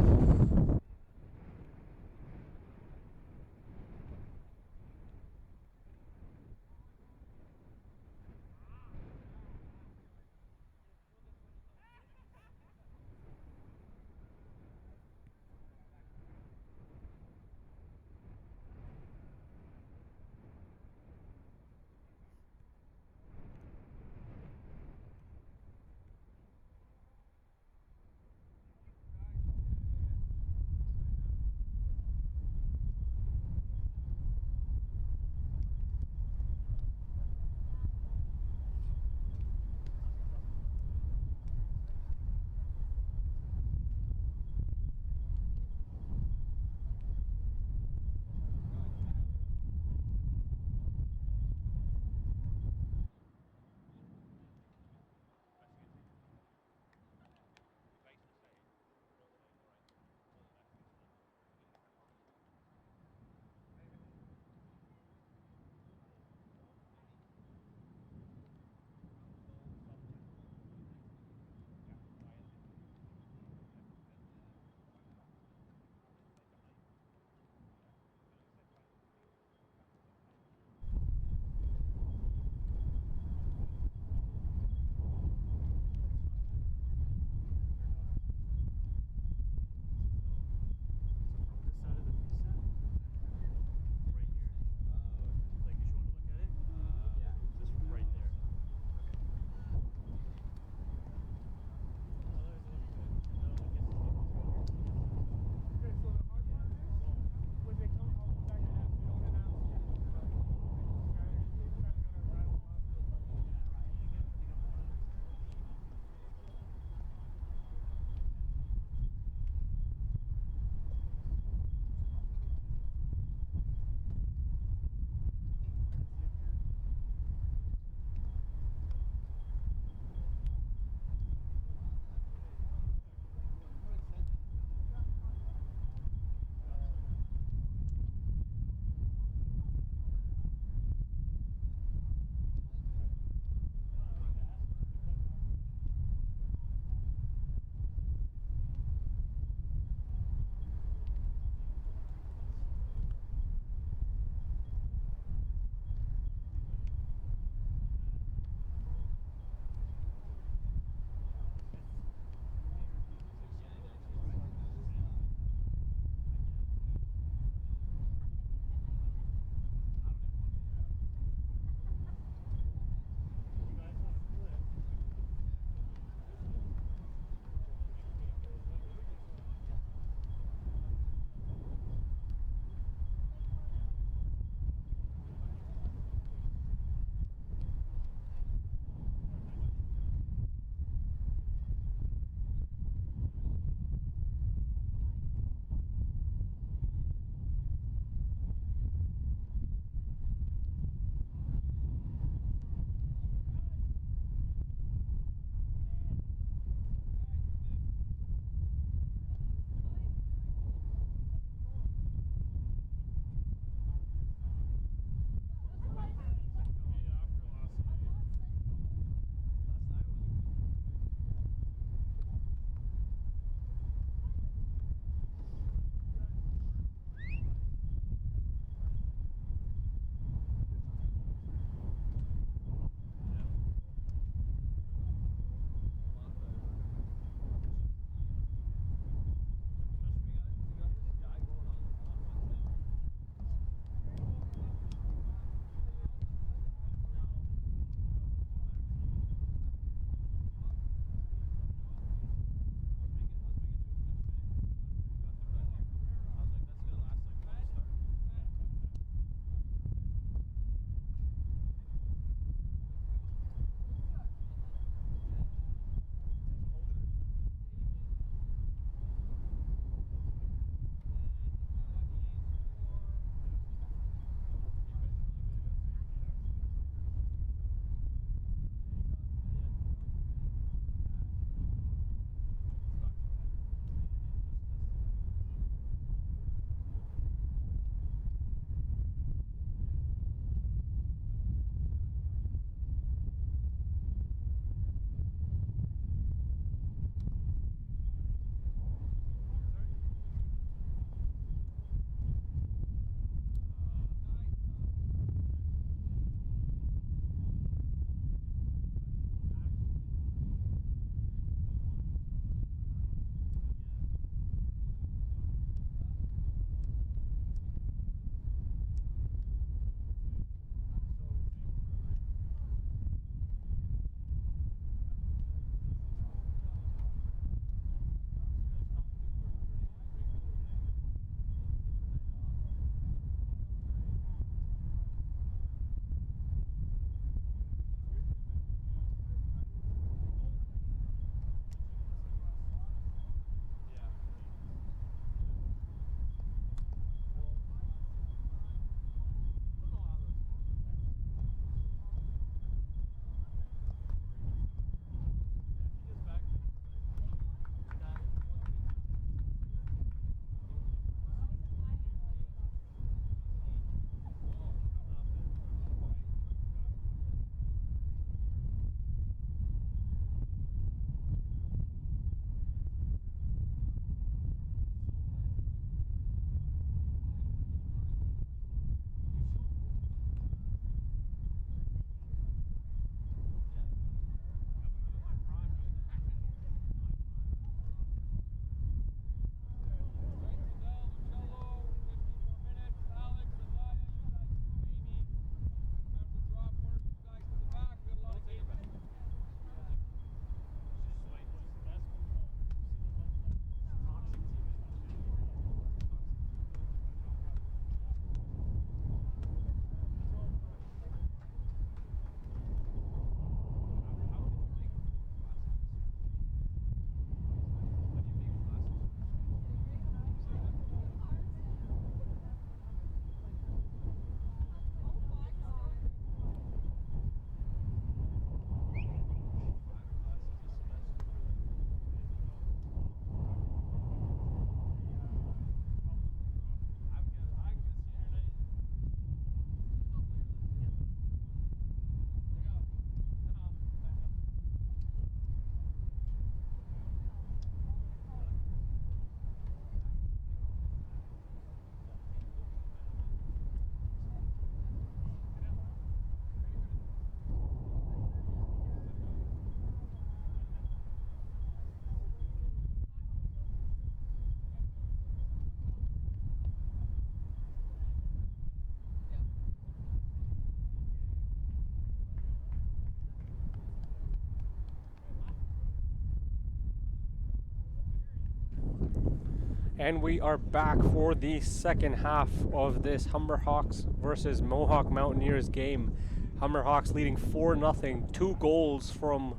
And we are back for the second half of this Humber Hawks versus Mohawk Mountaineers game. Humber Hawks leading 4-0, 2 goals from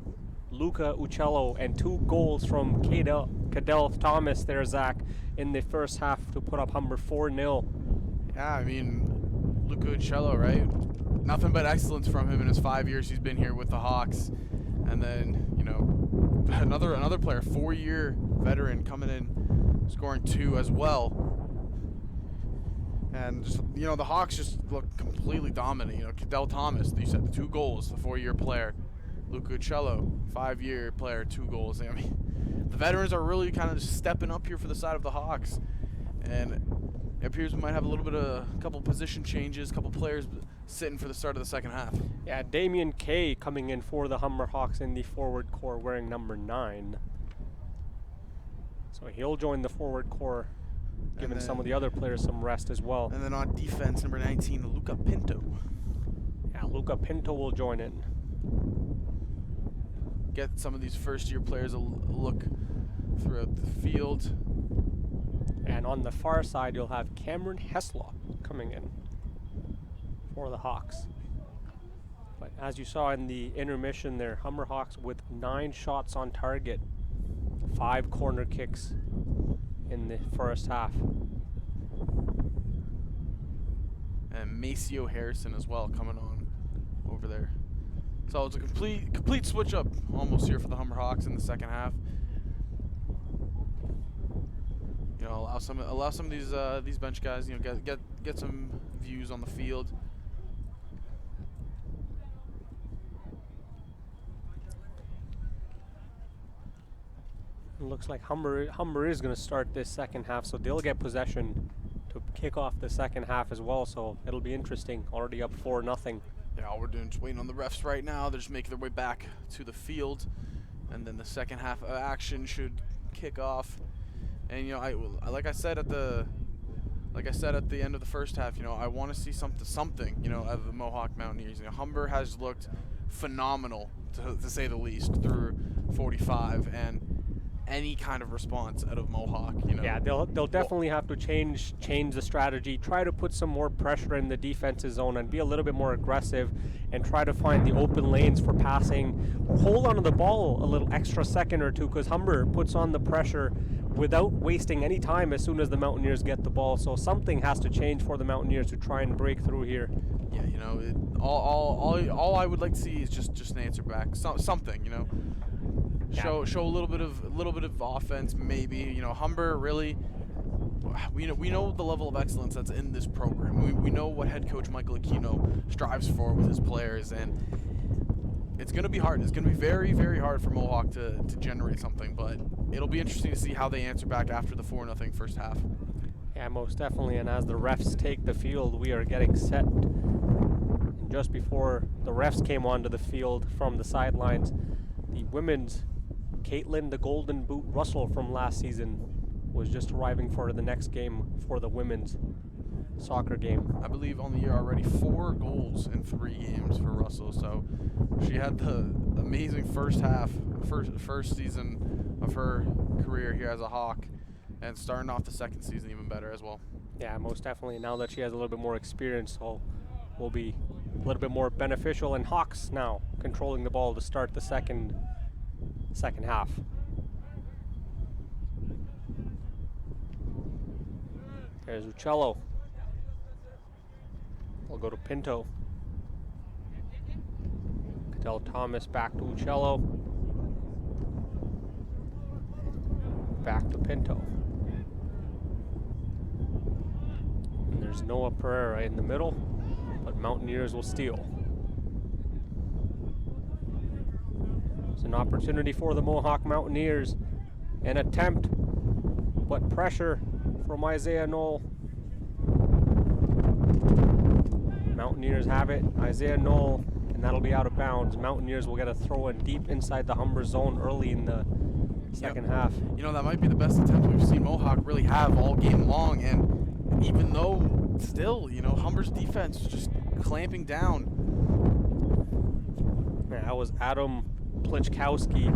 Luca Uccello and 2 goals from Cadell Thomas there, Zach, in the first half to put up Humber 4-0. Yeah, I mean, Luca Uccello, right? Nothing but excellence from him in his 5 years he's been here with the Hawks. And then, another player, 4-year veteran coming in, scoring 2 as well. And just, the Hawks just look completely dominant. Cadell Thomas, you said, the 2 goals, the 4-year player. Luca Uccello, 5-year player, 2 goals. I mean, the veterans are really kind of just stepping up here for the side of the Hawks. And it appears we might have a couple position changes, a couple players sitting for the start of the second half. Yeah, Damian Kay coming in for the Humber Hawks in the forward core wearing number 9. So he'll join the forward core, giving some of the other players some rest as well. And then on defense, number 19, Luca Pinto. Yeah, Luca Pinto will join in. Get some of these first-year players a look throughout the field. And on the far side, you'll have Cameron Heslop coming in for the Hawks. But as you saw in the intermission there, Humber Hawks with 9 shots on target, 5 corner kicks in the first half. And Maceo Harrison as well coming on over there. So it's a complete switch up almost here for the Humber Hawks in the second half. Allow some of these bench guys, get some views on the field. It looks like Humber is going to start this second half, so they'll get possession to kick off the second half as well. So it'll be interesting. Already up 4-0. Yeah, all we're doing is waiting on the refs right now. They're just making their way back to the field, and then the second half of action should kick off. And like I said at the end of the first half, I want to see something, out of the Mohawk Mountaineers. Humber has looked phenomenal to say the least through 45, and any kind of response out of Mohawk, Yeah, they'll definitely have to change the strategy, try to put some more pressure in the defensive zone and be a little bit more aggressive and try to find the open lanes for passing or hold on to the ball a little extra second or two, because Humber puts on the pressure without wasting any time as soon as the Mountaineers get the ball. So something has to change for the Mountaineers to try and break through here. Yeah, all I would like to see is just an answer back, something, Show a little bit of offense, maybe. Humber really, we know the level of excellence that's in this program. We know what head coach Michael Aquino strives for with his players, and it's going to be hard. It's going to be very, very hard for Mohawk to generate something, but it'll be interesting to see how they answer back after the 4-0 first half. Yeah, most definitely. And as the refs take the field, we are getting set. And just before the refs came onto the field from the sidelines, the women's Caitlin the Golden Boot Russell from last season was just arriving for the next game for the women's soccer game. I believe on the year already 4 goals in 3 games for Russell. So she had the amazing first season of her career here as a Hawk, and starting off the second season even better as well. Yeah, most definitely. Now that she has a little bit more experience, so will be a little bit more beneficial. And Hawks now controlling the ball to start the second half. There's Uccello. We'll go to Pinto. Cadell Thomas back to Uccello. Back to Pinto. And there's Noah Pereira in the middle, but Mountaineers will steal. It's an opportunity for the Mohawk Mountaineers. An attempt, but pressure from Isaiah Knoll. Mountaineers have it. Isaiah Knoll, and that'll be out of bounds. Mountaineers will get a throw in deep inside the Humber zone early in the second half. That might be the best attempt we've seen Mohawk really have all game long, and even though still, Humber's defense is just clamping down. Yeah, that was Adam Plichowski.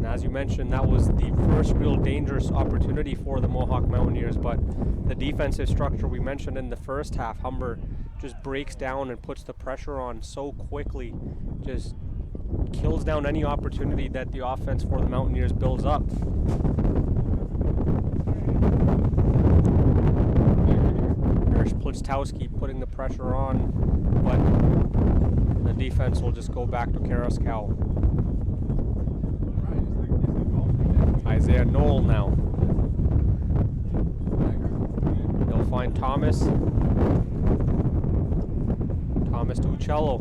And as you mentioned, that was the first real dangerous opportunity for the Mohawk Mountaineers, but the defensive structure we mentioned in the first half, Humber just breaks down and puts the pressure on so quickly, just kills down any opportunity that the offense for the Mountaineers builds up. There's Plitztowski putting the pressure on, but the defense will just go back to Karaskow. Isaiah Knoll now. They'll find Thomas. Thomas to Uccello.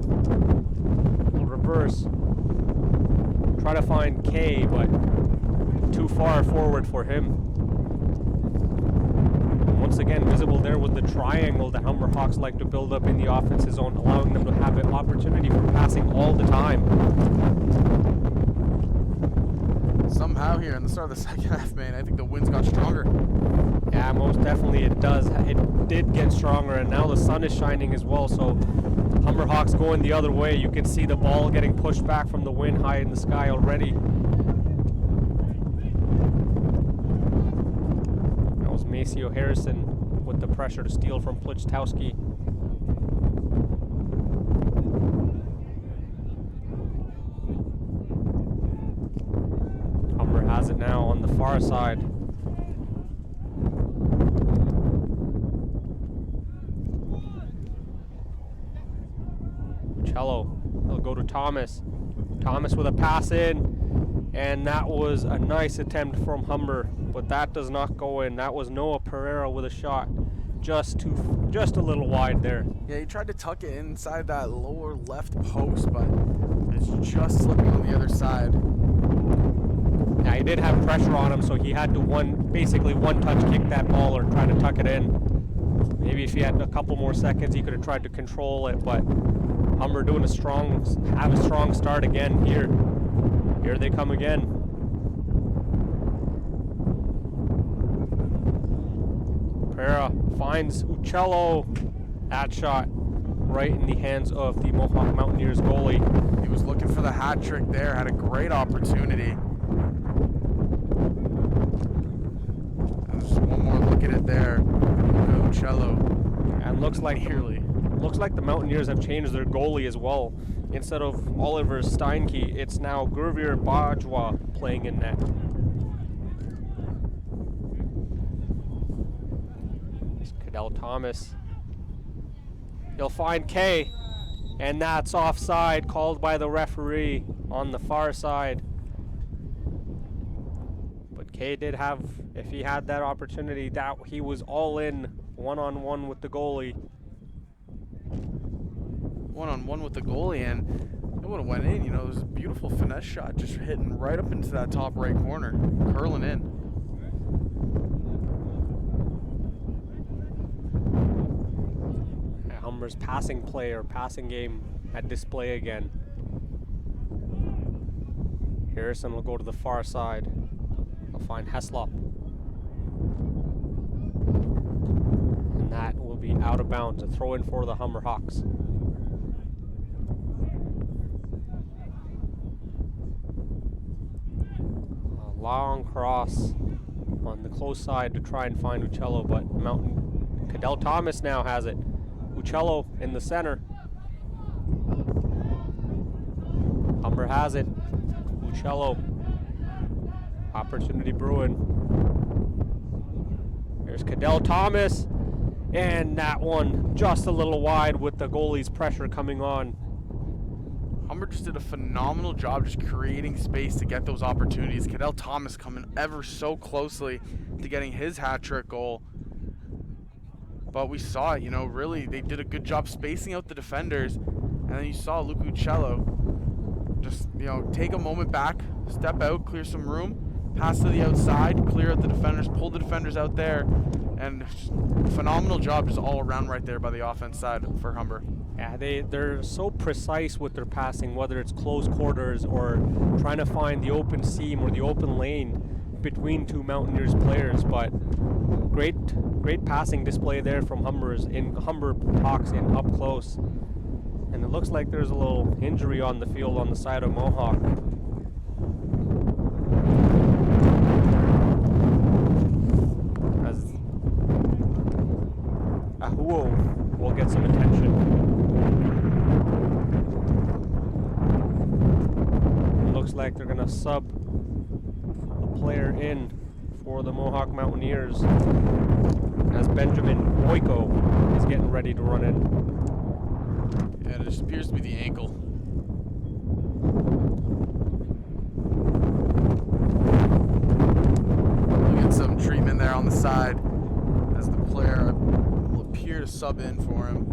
Will reverse. Try to find Kay, but too far forward for him. And once again, visible there with the triangle that Humber Hawks like to build up in the offensive zone, allowing them to have an opportunity for passing all the time. Somehow here in the start of the second half, man, I think the winds got stronger. Yeah, most definitely it does. It did get stronger, and now the sun is shining as well, so Humber Hawks going the other way. You can see the ball getting pushed back from the wind high in the sky already. That was Maceo Harrison with the pressure to steal from Plitztowski. Humber has it now on the far side. He'll go to Thomas. Thomas with a pass in, and that was a nice attempt from Humber, but that does not go in. That was Noah Pereira with a shot, just a little wide there. Yeah, he tried to tuck it inside that lower left post, but it's just slipping on the other side. Yeah, he did have pressure on him, so he had to basically one touch kick that ball or try to tuck it in. Maybe if he had a couple more seconds, he could have tried to control it, but Humber doing a strong start again here. Here they come again. Pereira finds Uccello. That shot right in the hands of the Mohawk Mountaineers goalie. He was looking for the hat trick there, had a great opportunity. Just one more look at it there. Uccello. And looks like the Mountaineers have changed their goalie as well. Instead of Oliver Steinke, it's now Gurveer Bajwa playing in net. It's Cadell Thomas. He'll find Kay, and that's offside, called by the referee on the far side. But Kay did have, if he had that opportunity, that he was all in, one-on-one with the goalie. One-on-one with the goalie, and it would have went in. You know, it was a beautiful finesse shot, just hitting right up into that top right corner, curling in. Humber's passing game at display again. Harrison will go to the far side. He'll find Heslop. And that will be out of bounds. A throw in for the Humber Hawks. Long cross on the close side to try and find Uccello, but Cadell Thomas now has it. Uccello in the center. Humber has it. Uccello. Opportunity brewing. There's Cadell Thomas, and that one just a little wide with the goalie's pressure coming on. Humber just did a phenomenal job just creating space to get those opportunities. Cadell Thomas coming ever so closely to getting his hat-trick goal. But we saw it, you know, really, they did a good job spacing out the defenders. And then you saw Luke Uccello just, you know, take a moment back, step out, clear some room, pass to the outside, clear out the defenders, pull the defenders out there. And phenomenal job just all around right there by the offense side for Humber. Yeah, they're so precise with their passing, whether it's close quarters or trying to find the open seam or the open lane between two Mountaineers players. But great passing display there from Humber Hawks in up close. And it looks like there's a little injury on the field on the side of Mohawk. will get some attention. Looks like they're gonna sub a player in for the Mohawk Mountaineers as Benjamin Boyko is getting ready to run in. Yeah, it just appears to be the ankle. We'll get some treatment there on the side as the player will appear to sub in for him.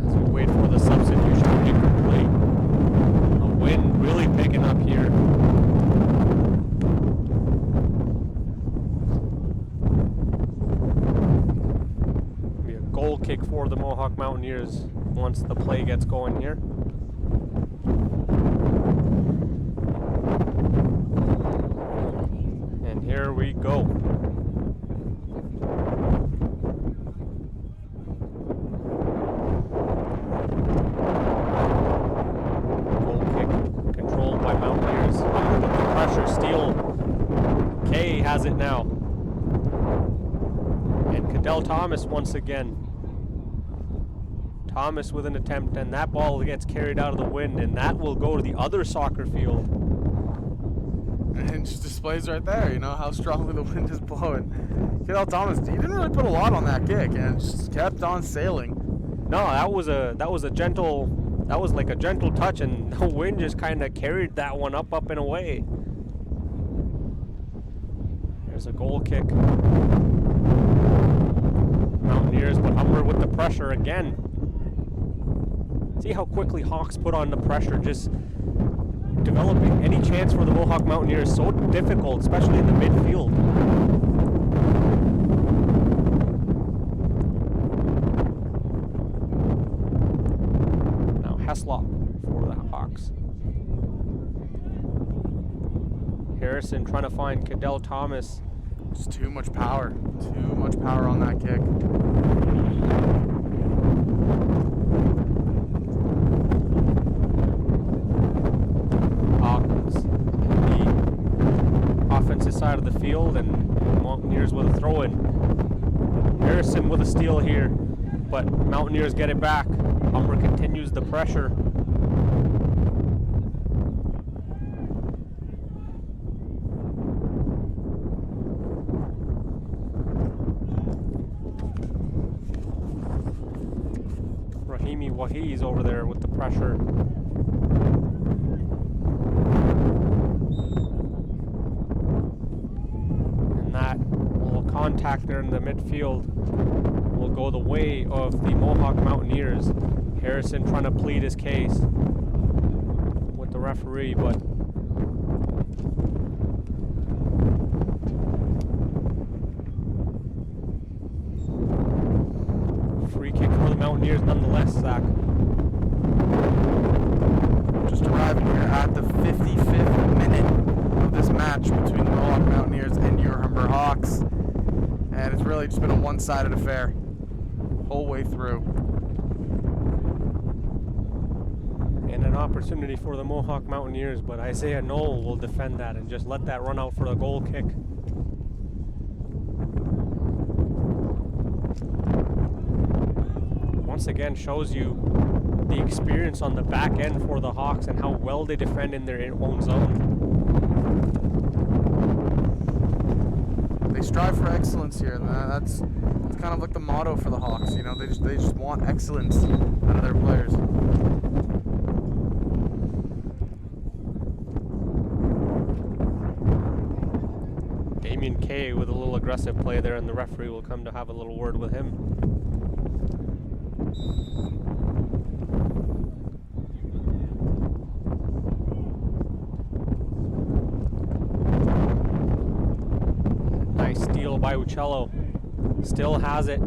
As we wait for the substitution to be complete. A wind really picking up here. Be a goal kick for the Mohawk Mountaineers once the play gets going here. And here we go. Goal kick controlled by Mountaineers. Humber with the pressure, steal. Kay has it now. And Cadell Thomas once again. Thomas with an attempt, and that ball gets carried out of the wind, and that will go to the other soccer field. And it just displays right there, you know, how strongly the wind is blowing. Cadell Thomas, he didn't really put a lot on that kick, and it just kept on sailing. No, that was like a gentle touch, and the wind just kind of carried that one up and away. There's a goal kick. Mountaineers, but Humber with the pressure again. See how quickly Hawks put on the pressure, just developing any chance for the Mohawk Mountaineers so difficult, especially in the midfield. Now Heslop for the Hawks. Harrison trying to find Cadell Thomas. Just too much power. Too much power on that kick. Offensive side of the field, and Mountaineers with a throw-in. Harrison with a steal here, but Mountaineers get it back. Humber continues the pressure. Rahimi Wahiz over there with the pressure. Contact there in the midfield will go the way of the Mohawk Mountaineers. Harrison trying to plead his case with the referee, but free kick for the Mountaineers nonetheless, Zach. Just arriving here at the 55th minute of this match between the Mohawk Mountaineers and your Humber Hawks. And it's really just been a one-sided affair whole way through. And an opportunity for the Mohawk Mountaineers, but Isaiah Knoll will defend that and just let that run out for the goal kick. Once again shows you the experience on the back end for the Hawks and how well they defend in their own zone. They strive for excellence here, and that's kind of like the motto for the Hawks. You know, they just want excellence out of their players. Damien Kay with a little aggressive play there, and the referee will come to have a little word with him. Steal by Uccello, still has it,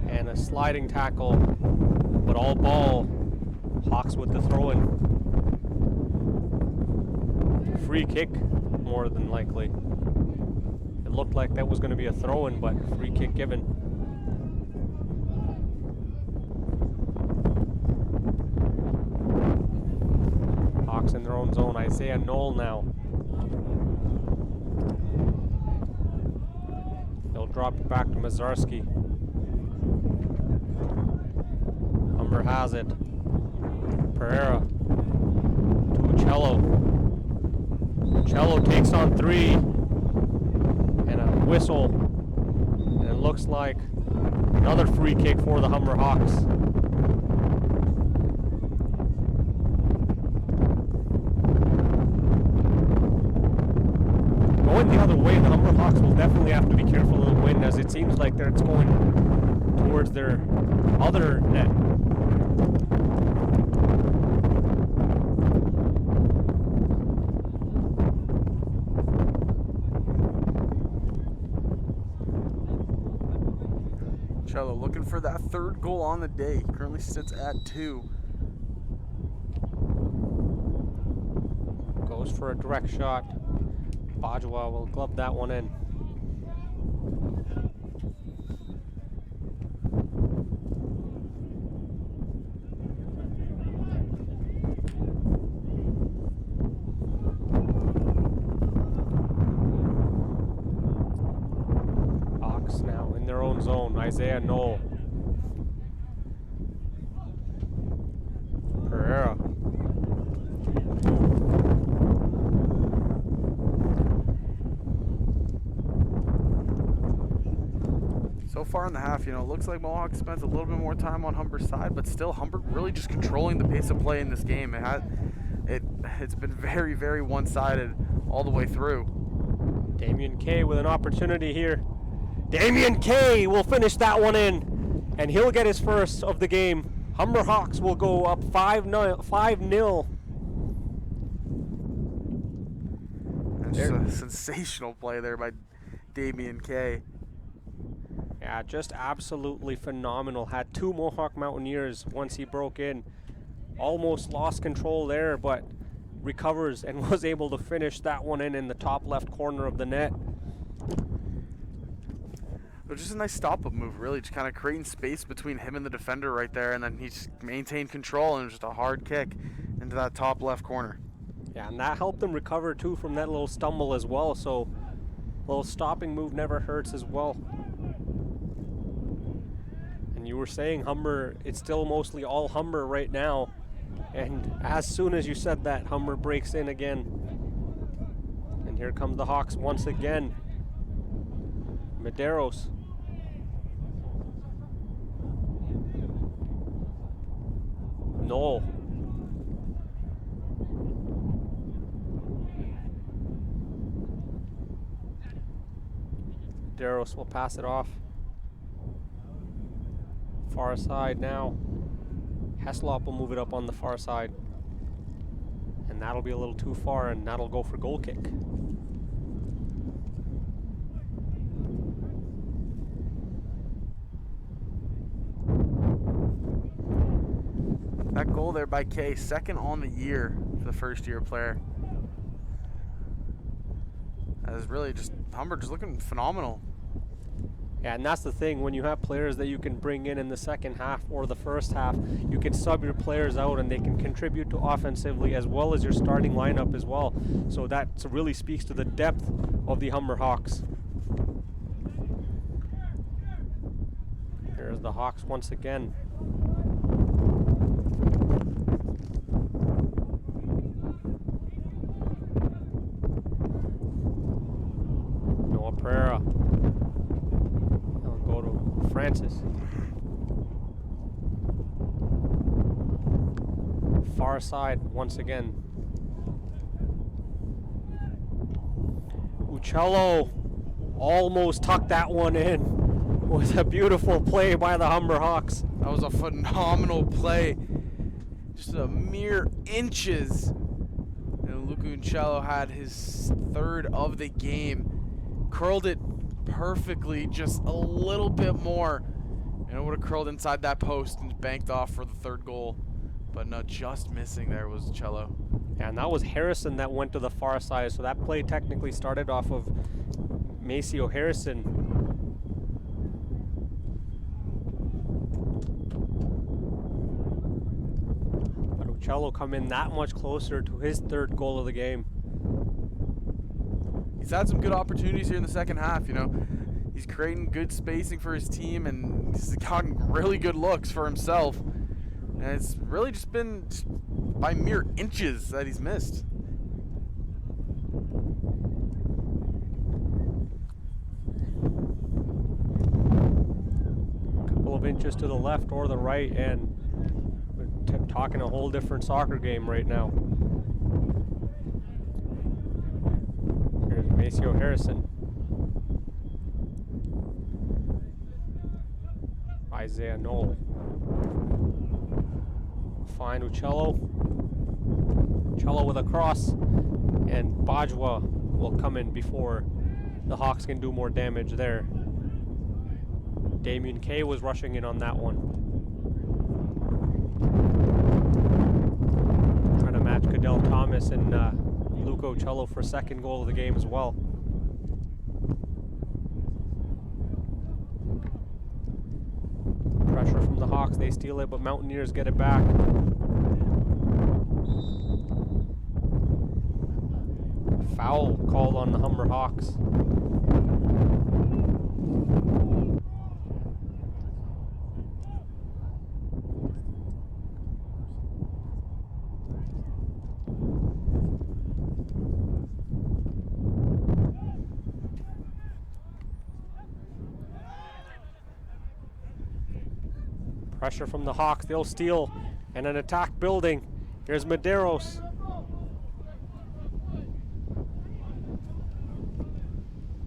and a sliding tackle, but all ball. Hawks with the throw-in. Free kick, more than likely. It looked like that was going to be a throw-in, but free kick given. Hawks in their own zone. Isaiah Knoll now drop it back to Mazarski. Humber has it. Pereira to Uccello. Uccello takes on 3. And a whistle. And it looks like another free kick for the Humber Hawks. Going the other way, the Humber Hawks will definitely have to be careful of the wind, as it seems like it's going towards their other net. Cello looking for that 3rd goal on the day. Currently sits at 2. Goes for a direct shot. Bajwa will glove that one in. Hawks now in their own zone. Isaiah Knoll. Pereira. So far in the half, it looks like Mohawk spends a little bit more time on Humber's side, but still Humber really just controlling the pace of play in this game. It's been very, very one-sided all the way through. Damien Kay with an opportunity here. Damien Kay will finish that one in, and he'll get his first of the game. Humber Hawks will go up 5-0. That's just a sensational play there by Damien Kay. Yeah, just absolutely phenomenal. Had 2 Mohawk Mountaineers once he broke in. Almost lost control there, but recovers and was able to finish that one in the top left corner of the net. It was just a nice stop-up move, really, just kind of creating space between him and the defender right there, and then he just maintained control, and it was just a hard kick into that top left corner. Yeah, and that helped him recover too from that little stumble as well, so a little stopping move never hurts as well. And you were saying Humber, it's still mostly all Humber right now, and as soon as you said that, Humber breaks in again. And here comes the Hawks once again. Medeiros. Knoll. Medeiros will pass it off. Far side now. Heslop will move it up on the far side. And that'll be a little too far, and that'll go for goal kick. That goal there by Kay, 2nd on the year for the first-year player. That is really just, Humber just looking phenomenal. Yeah, and that's the thing, when you have players that you can bring in the second half or the first half, you can sub your players out and they can contribute to offensively as well as your starting lineup as well. So that really speaks to the depth of the Humber Hawks. Here's the Hawks once again. Noah Pereira. He'll go to Francis. Far side once again. Uccello almost tucked that one in. Was a beautiful play by the Humber Hawks. That was a phenomenal play. Just a mere inches. And Luca Uccello had his 3rd of the game. Curled it perfectly, just a little bit more. And it would have curled inside that post and banked off for the 3rd goal. But no, just missing there was Uccello. Yeah, and that was Harrison that went to the far side. So that play technically started off of Maceo Harrison. Uccello come in that much closer to his 3rd goal of the game. He's had some good opportunities here in the second half, you know. He's creating good spacing for his team, and he's gotten really good looks for himself. And it's really just been by mere inches that he's missed. A couple of inches to the left or the right, and we're talking a whole different soccer game right now. Here's Maceo Harrison. Isaiah Knoll. Fine Uccello. Uccello with a cross, and Bajwa will come in before the Hawks can do more damage there. Damien Kay was rushing in on that one. Trying to match Cadell Thomas and Luca Uccello for second goal of the game as well. Pressure from the Hawks, they steal it, but Mountaineers get it back. Foul called on the Humber Hawks. Pressure from the Hawks, they'll steal, and an attack building. Here's Medeiros.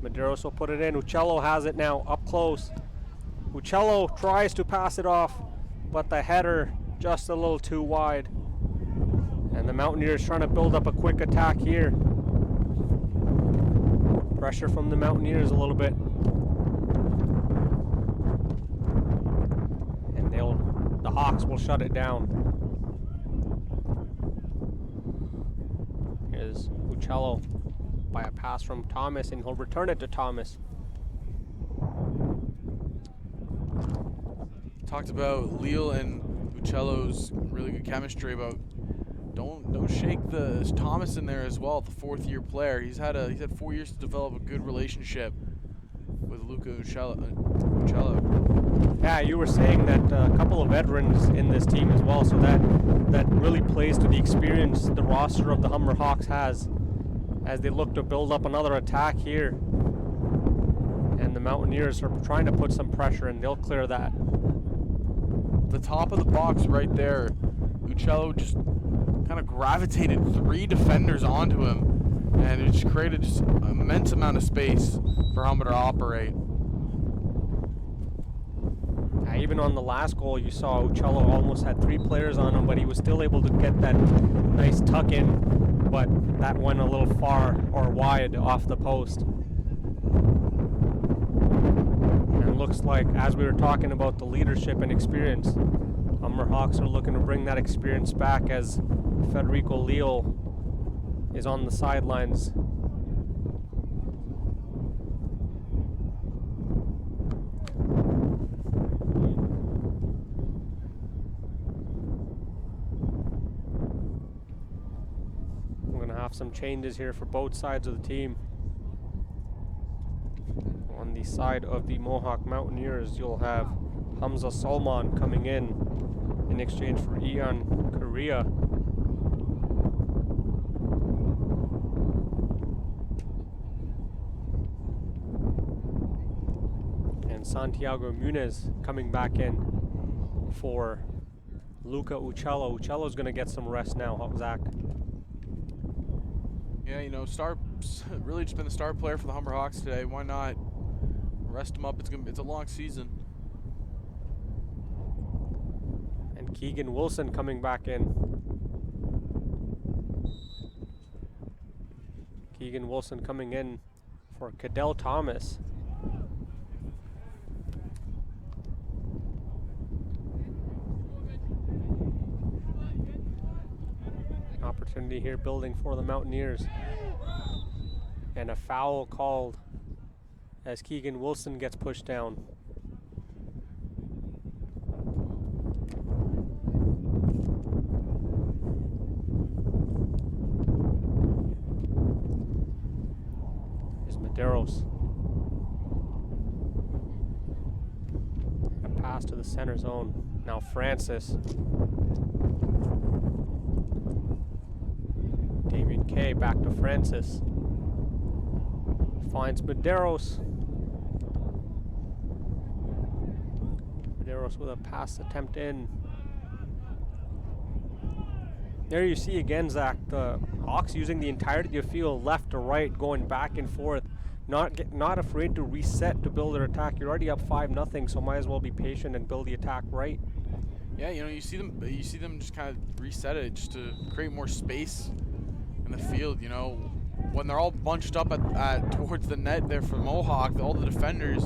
Medeiros will put it in. Uccello has it now, up close. Uccello tries to pass it off, but the header just a little too wide. And the Mountaineers trying to build up a quick attack here. Pressure from the Mountaineers a little bit. The Hawks will shut it down. Here's Uccello by a pass from Thomas, and he'll return it to Thomas. Talked about Leal and Uccello's really good chemistry. About don't shake the Thomas in there as well. The fourth-year player. He's had 4 years to develop a good relationship with Luca Uccello. Yeah, you were saying that a couple of veterans in this team as well, so that really plays to the experience the roster of the Humber Hawks has as they look to build up another attack here. And the Mountaineers are trying to put some pressure, and they'll clear that. The top of the box right there, Uccello just kind of gravitated 3 defenders onto him, and it just created just an immense amount of space for Humber to operate. Even on the last goal, you saw Uccello almost had 3 players on him, but he was still able to get that nice tuck in, but that went a little far or wide off the post. And it looks like, as we were talking about the leadership and experience, Humber Hawks are looking to bring that experience back as Federico Leal is on the sidelines. Some changes here for both sides of the team. On the side of the Mohawk Mountaineers, you'll have Hamza Salman coming in exchange for Ian Correa. And Santiago Munez coming back in for Luca Uccello. Uccello's going to get some rest now, Zach. Yeah, you know, really just been the star player for the Humber Hawks today. Why not rest him up? It's a long season. And Keegan Wilson coming back in. Keegan Wilson coming in for Cadell Thomas. Opportunity here building for the Mountaineers. And a foul called as Keegan Wilson gets pushed down. Here's Medeiros. pass to the center zone. Now Francis. Damien K back to Francis. Finds Medeiros. Medeiros with a pass attempt in. There you see again, Zach, the Hawks using the entirety of field, left to right, going back and forth, not afraid to reset to build their attack. You're already up 5-0, so might as well be patient and build the attack right. Yeah, you know, you see them just kind of reset it just to create more space in the field. You know, when they're all bunched up at towards the net there for Mohawk, all the defenders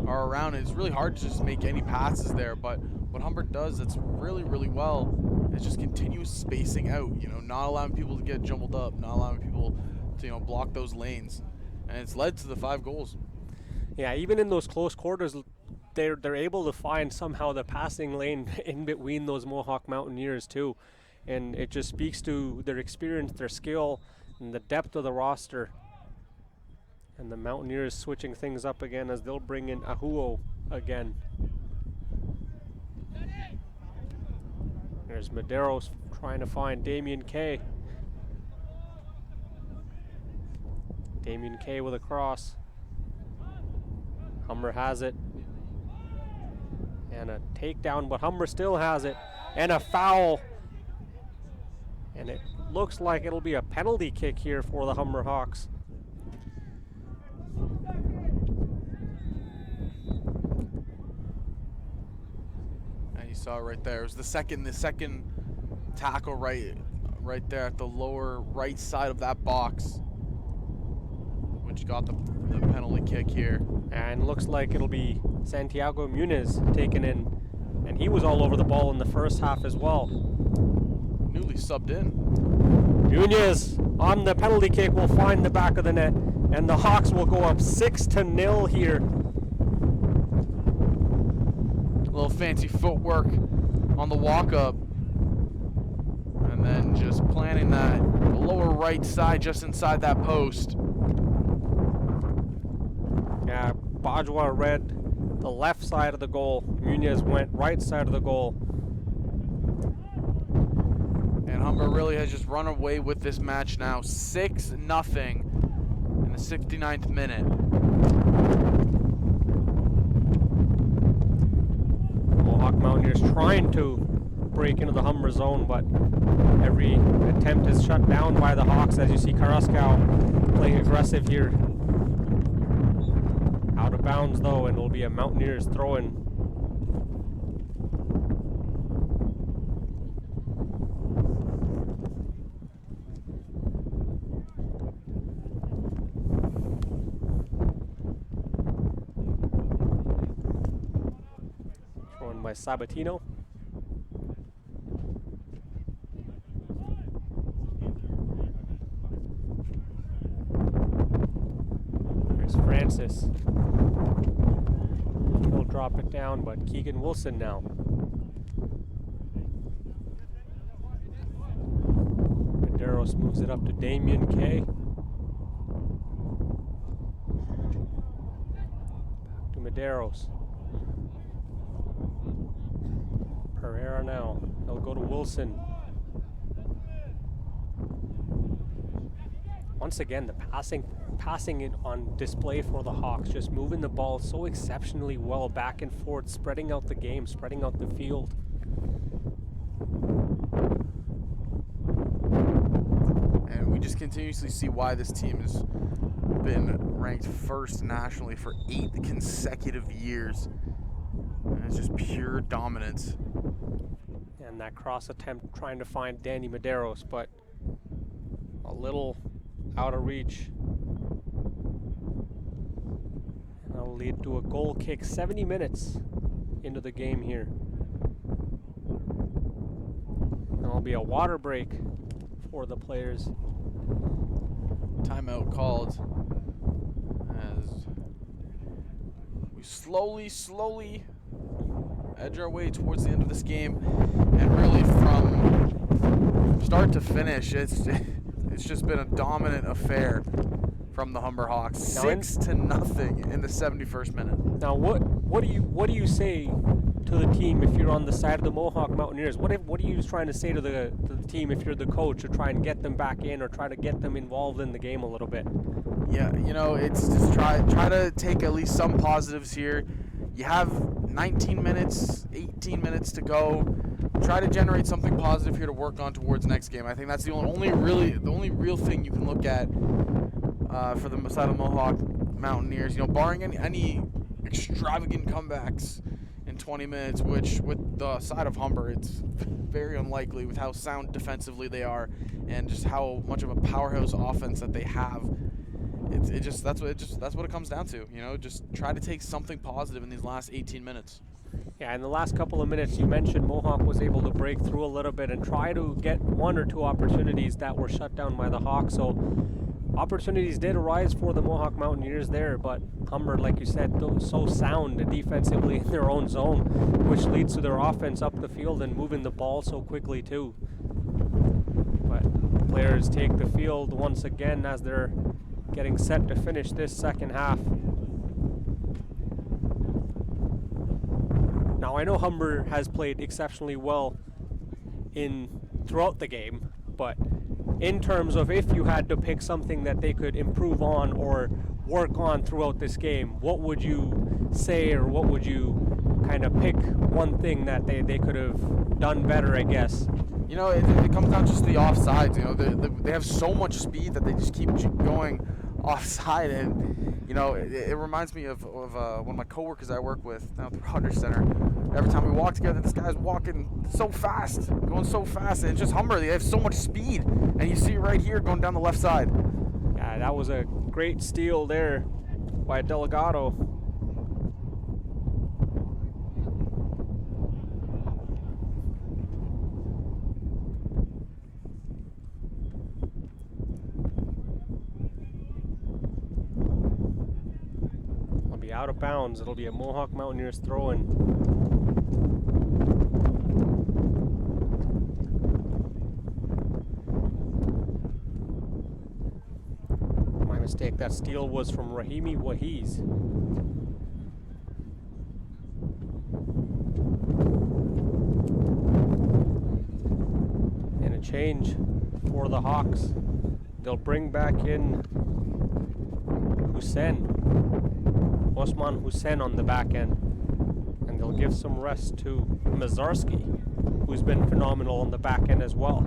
are around. It's really hard to just make any passes there. But what Humber does that's really, really well is just continuous spacing out. You know, not allowing people to get jumbled up, not allowing people to, you know, block those lanes. And it's led to the 5 goals. Yeah, even in those close quarters, they're able to find somehow the passing lane in between those Mohawk Mountaineers too. And it just speaks to their experience, their skill, and the depth of the roster. And the Mountaineers switching things up again as they'll bring in Ahuo again. There's Medeiros trying to find Damien K. Damien K with a cross. Humber has it. And a takedown, but Humber still has it. And a foul. And it looks like it'll be a penalty kick here for the Humber Hawks. And you saw it right there. It was the second tackle right there at the lower right side of that box, which got the penalty kick here. And looks like it'll be Santiago Muniz taken in. And he was all over the ball in the first half as well. Newly subbed in. Muniz on the penalty kick will find the back of the net. And the Hawks will go up 6-0 here. A little fancy footwork on the walk-up. And then just planting that lower right side just inside that post. Yeah, Bajwa read the left side of the goal. Muniz went right side of the goal. And Humber really has just run away with this match now. 6-0 in the 69th minute. Mohawk Mountaineers trying to break into the Humber zone, but every attempt is shut down by the Hawks, as you see Carrasco playing aggressive here. Out of bounds though, and it'll be a Mountaineers throw-in. Thrown by Sabatino. There's Francis. He'll drop it down, but Keegan Wilson now. Medeiros moves it up to Damien K. Back to Medeiros. Pereira now. They'll go to Wilson. Once again, the passing it on display for the Hawks, just moving the ball so exceptionally well back and forth, spreading out the game, spreading out the field. And we just continuously see why this team has been ranked first nationally for 8 consecutive years. And it's just pure dominance. And that cross attempt trying to find Danny Medeiros, but a little out of reach. And that'll lead to a goal kick 70 minutes into the game here. And there'll be a water break for the players. Timeout called as we slowly edge our way towards the end of this game. And really from start to finish, it's just been a dominant affair from the Humber Hawks. 6-0 in the 71st minute. Now what do you say to the team if you're on the side of the Mohawk Mountaineers? What are you trying to say to the team if you're the coach to try and get them back in or try to get them involved in the game a little bit? Yeah, it's just try to take at least some positives here. You have 19 minutes, 18 minutes to go. Try to generate something positive here to work on towards next game. I think that's the only real thing you can look at for the side of the Mohawk Mountaineers. Barring any extravagant comebacks in 20 minutes, which with the side of Humber, it's very unlikely with how sound defensively they are and just how much of a powerhouse offense that they have. That's what it comes down to. Just try to take something positive in these last 18 minutes. Yeah, in the last couple of minutes, you mentioned Mohawk was able to break through a little bit and try to get one or two opportunities that were shut down by the Hawks. So opportunities did arise for the Mohawk Mountaineers there, but Humber, like you said, so sound defensively in their own zone, which leads to their offense up the field and moving the ball so quickly too. But players take the field once again as they're getting set to finish this second half. Now, I know Humber has played exceptionally well throughout the game, but in terms of if you had to pick something that they could improve on or work on throughout this game, what would you say, or what would you kind of pick one thing that they could have done better, I guess? It comes down just to the offsides. They have so much speed that they just keep going offside, and it reminds me of one of my coworkers I work with down at the Rogers Center. Every time we walk together, this guy's walking so fast, going so fast, and it's just Humber. They have so much speed, and you see it right here going down the left side. Yeah, that was a great steal there by Delgado. Out of bounds. It'll be a Mohawk Mountaineers throw-in. My mistake. That steal was from Rahimi Wahiz. And a change for the Hawks. They'll bring back in Osman Hussein on the back end, and they'll give some rest to Mazarski, who's been phenomenal on the back end as well.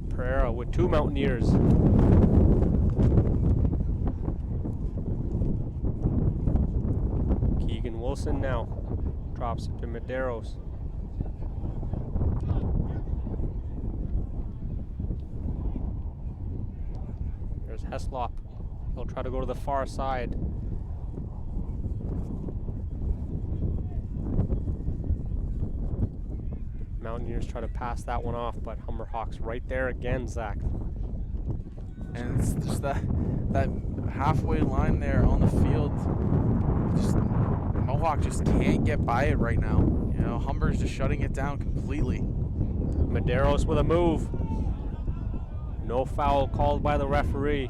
Pereira with two Mountaineers. Keegan Wilson now drops it to Medeiros. Heslop. He'll try to go to the far side. Mountaineers try to pass that one off, but Humber Hawks right there again, Zach. And it's just that halfway line there on the field. Mohawk just can't get by it right now. Humber's just shutting it down completely. Medeiros with a move. No foul called by the referee.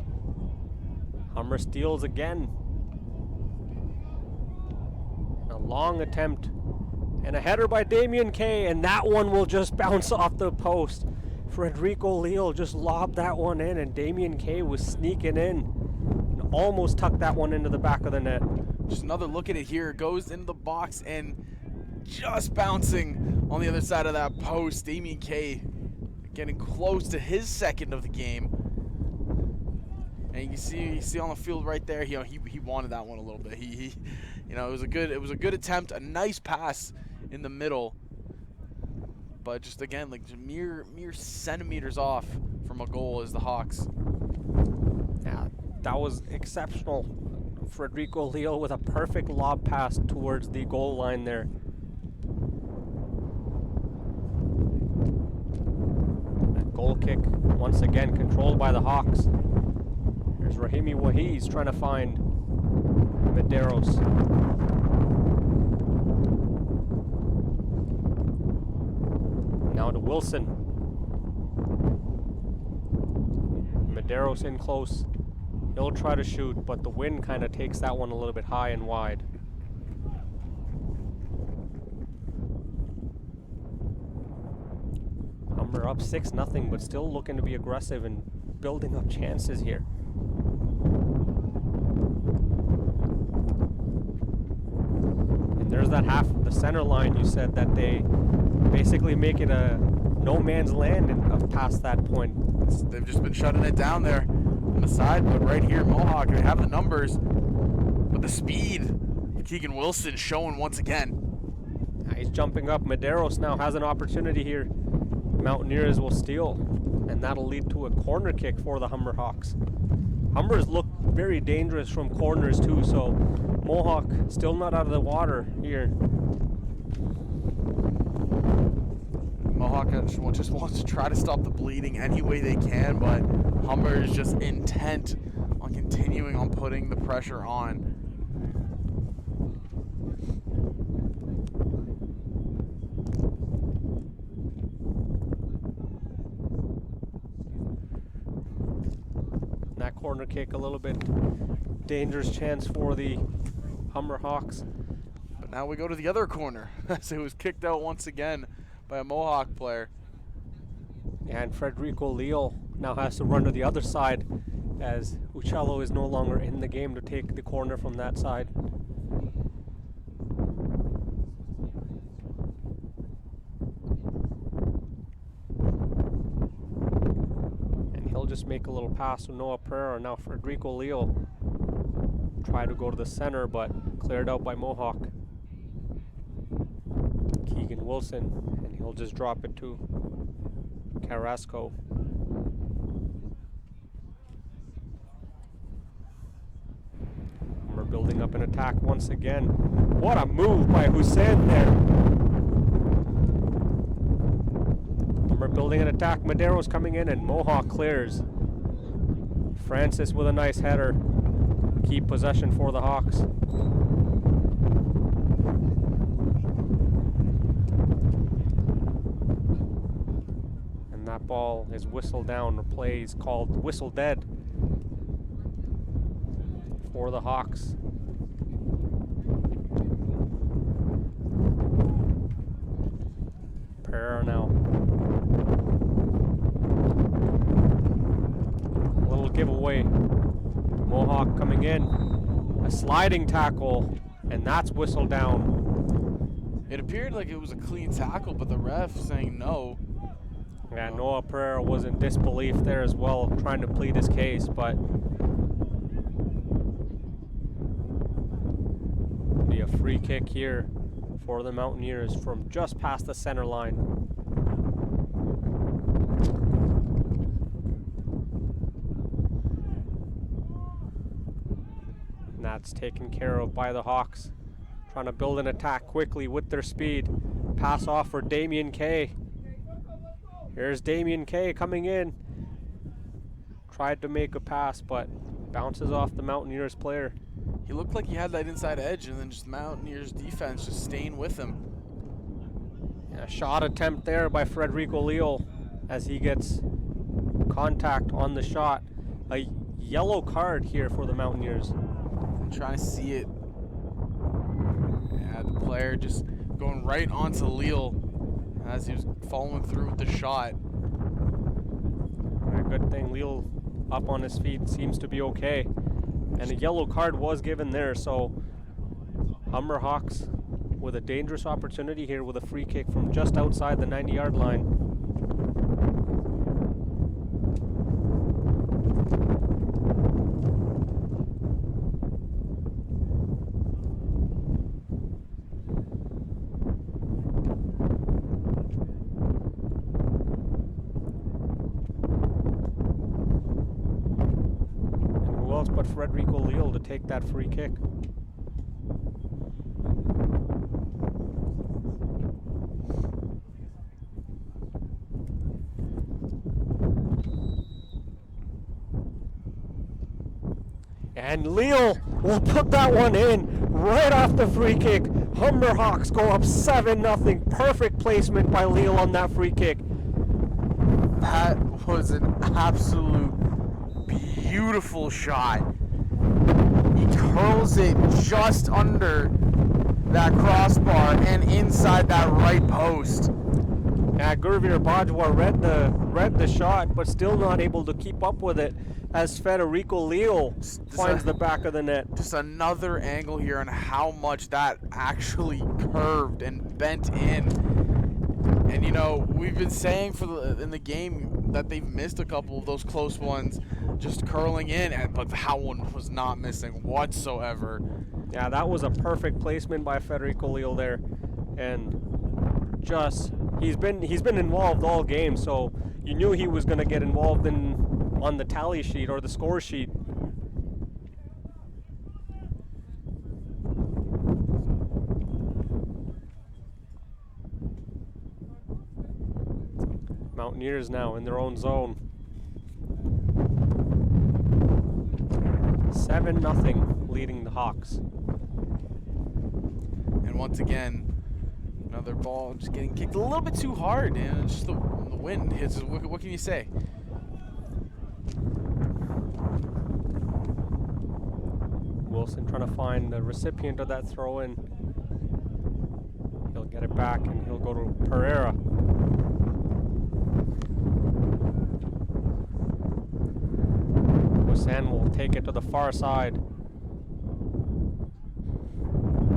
Humber steals again. A long attempt. And a header by Damien Kay, and that one will just bounce off the post. Frederico Leal just lobbed that one in, and Damien Kay was sneaking in. And almost tucked that one into the back of the net. Just another look at it here. It goes into the box and just bouncing on the other side of that post. Damien Kay getting close to his second of the game, and you can see on the field right there. He wanted that one a little bit. It was a good attempt, a nice pass in the middle, but just again just mere centimeters off from a goal is the Hawks. Yeah, that was exceptional. Frederico Leal with a perfect lob pass towards the goal line there. Goal kick, once again, controlled by the Hawks. Here's Rahimi Wahiz trying to find Medeiros. Now to Wilson. Medeiros in close. He'll try to shoot, but the wind kind of takes that one a little bit high and wide. Humber up 6-0, but still looking to be aggressive and building up chances here. And there's that half, the center line you said that they basically make it a no man's land and up past that point. They've just been shutting it down there on the side, but right here, Mohawk, they have the numbers, but the speed, Keegan Wilson showing once again. He's jumping up. Medeiros now has an opportunity here. Mountaineers will steal, and that'll lead to a corner kick for the Humber Hawks. Humbers look very dangerous from corners too, so Mohawk still not out of the water here. Mohawk just wants to try to stop the bleeding any way they can, but Humber is just intent on continuing on putting the pressure on. That corner kick, a little bit dangerous chance for the Humber Hawks. But now we go to the other corner as it was kicked out once again by a Mohawk player. And Frederico Leal now has to run to the other side as Uccello is no longer in the game to take the corner from that side. And he'll just make a little pass to Noah Pereira. Now Frederico Leal tried to go to the center, but cleared out by Mohawk. Keegan Wilson, and he'll just drop it to Carrasco. We're building up an attack once again. What a move by Hussein there. We're building an attack. Medeiros coming in, and Mohawk clears. Francis with a nice header. Keep possession for the Hawks. That ball is whistled down. The play is called whistle dead for the Hawks. Pereira now. A little giveaway. Mohawk coming in. A sliding tackle, and that's whistled down. It appeared like it was a clean tackle, but the ref saying no. Yeah, Noah Pereira was in disbelief there as well, trying to plead his case, but be a free kick here for the Mountaineers from just past the center line. And that's taken care of by the Hawks, trying to build an attack quickly with their speed. Pass off for Damien Kay. Here's Damien Kay coming in. Tried to make a pass, but bounces off the Mountaineers player. He looked like he had that inside edge, and then just Mountaineers defense just staying with him. A shot attempt there by Frederico Leal as he gets contact on the shot. A yellow card here for the Mountaineers. I'm trying to see it. Yeah, the player just going right onto Leal as he was following through with the shot. A good thing Leal up on his feet, seems to be okay. And a yellow card was given there, so Humber Hawks with a dangerous opportunity here with a free kick from just outside the 90-yard line. But Frederico Leal to take that free kick. And Leal will put that one in right off the free kick. Humber Hawks go up 7-0. Perfect placement by Leal on that free kick. That was an absolute beauty beautiful shot. He curls it just under that crossbar and inside that right post. Yeah, Gurveer Bajwa read the shot, but still not able to keep up with it as Federico Leo finds the back of the net. Just another angle here on how much that actually curved and bent in. And you know, we've been saying in the game that they've missed a couple of those close ones just curling in, but that one was not missing whatsoever. Yeah, that was a perfect placement by Federico Leo there, and just he's been involved all game, so you knew he was going to get involved on the tally sheet or the score sheet. Mountaineers now in their own zone. 7-0 leading the Hawks. And once again, another ball just getting kicked a little bit too hard, and just the wind hits. What can you say? Wilson trying to find the recipient of that throw in. He'll get it back and he'll go to Pereira. Hussein will take it to the far side.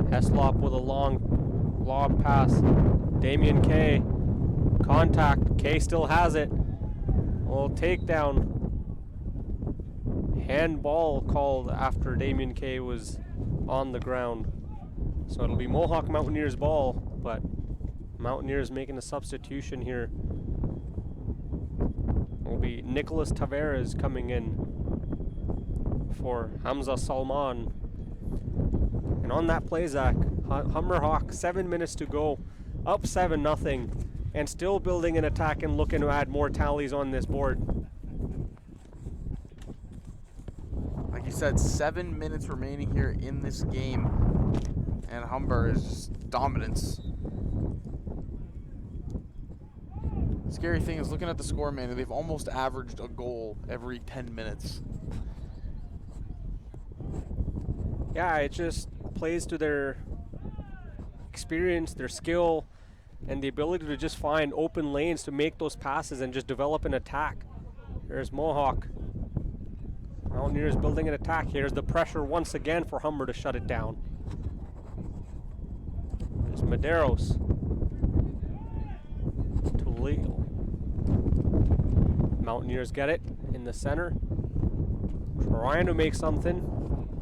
Heslop with a long lob pass. Damien K. Contact. K still has it. Little takedown. Handball called after Damien K was on the ground. So it'll be Mohawk Mountaineers ball, but Mountaineers making a substitution here. Will be Nicholas Tavares coming in for Hamza Salman. And on that play, Zach, Humber Hawk, 7 minutes to go, up 7-0, and still building an attack and looking to add more tallies on this board. Like you said, 7 minutes remaining here in this game, and Humber is just dominance. Scary thing is looking at the score, man, they've almost averaged a goal every 10 minutes. Yeah, it just plays to their experience, their skill, and the ability to just find open lanes to make those passes and just develop an attack. There's Mohawk. Mountaineers building an attack. Here's the pressure once again for Humber to shut it down. There's Medeiros. To Leal. Mountaineers get it in the center. Trying to make something.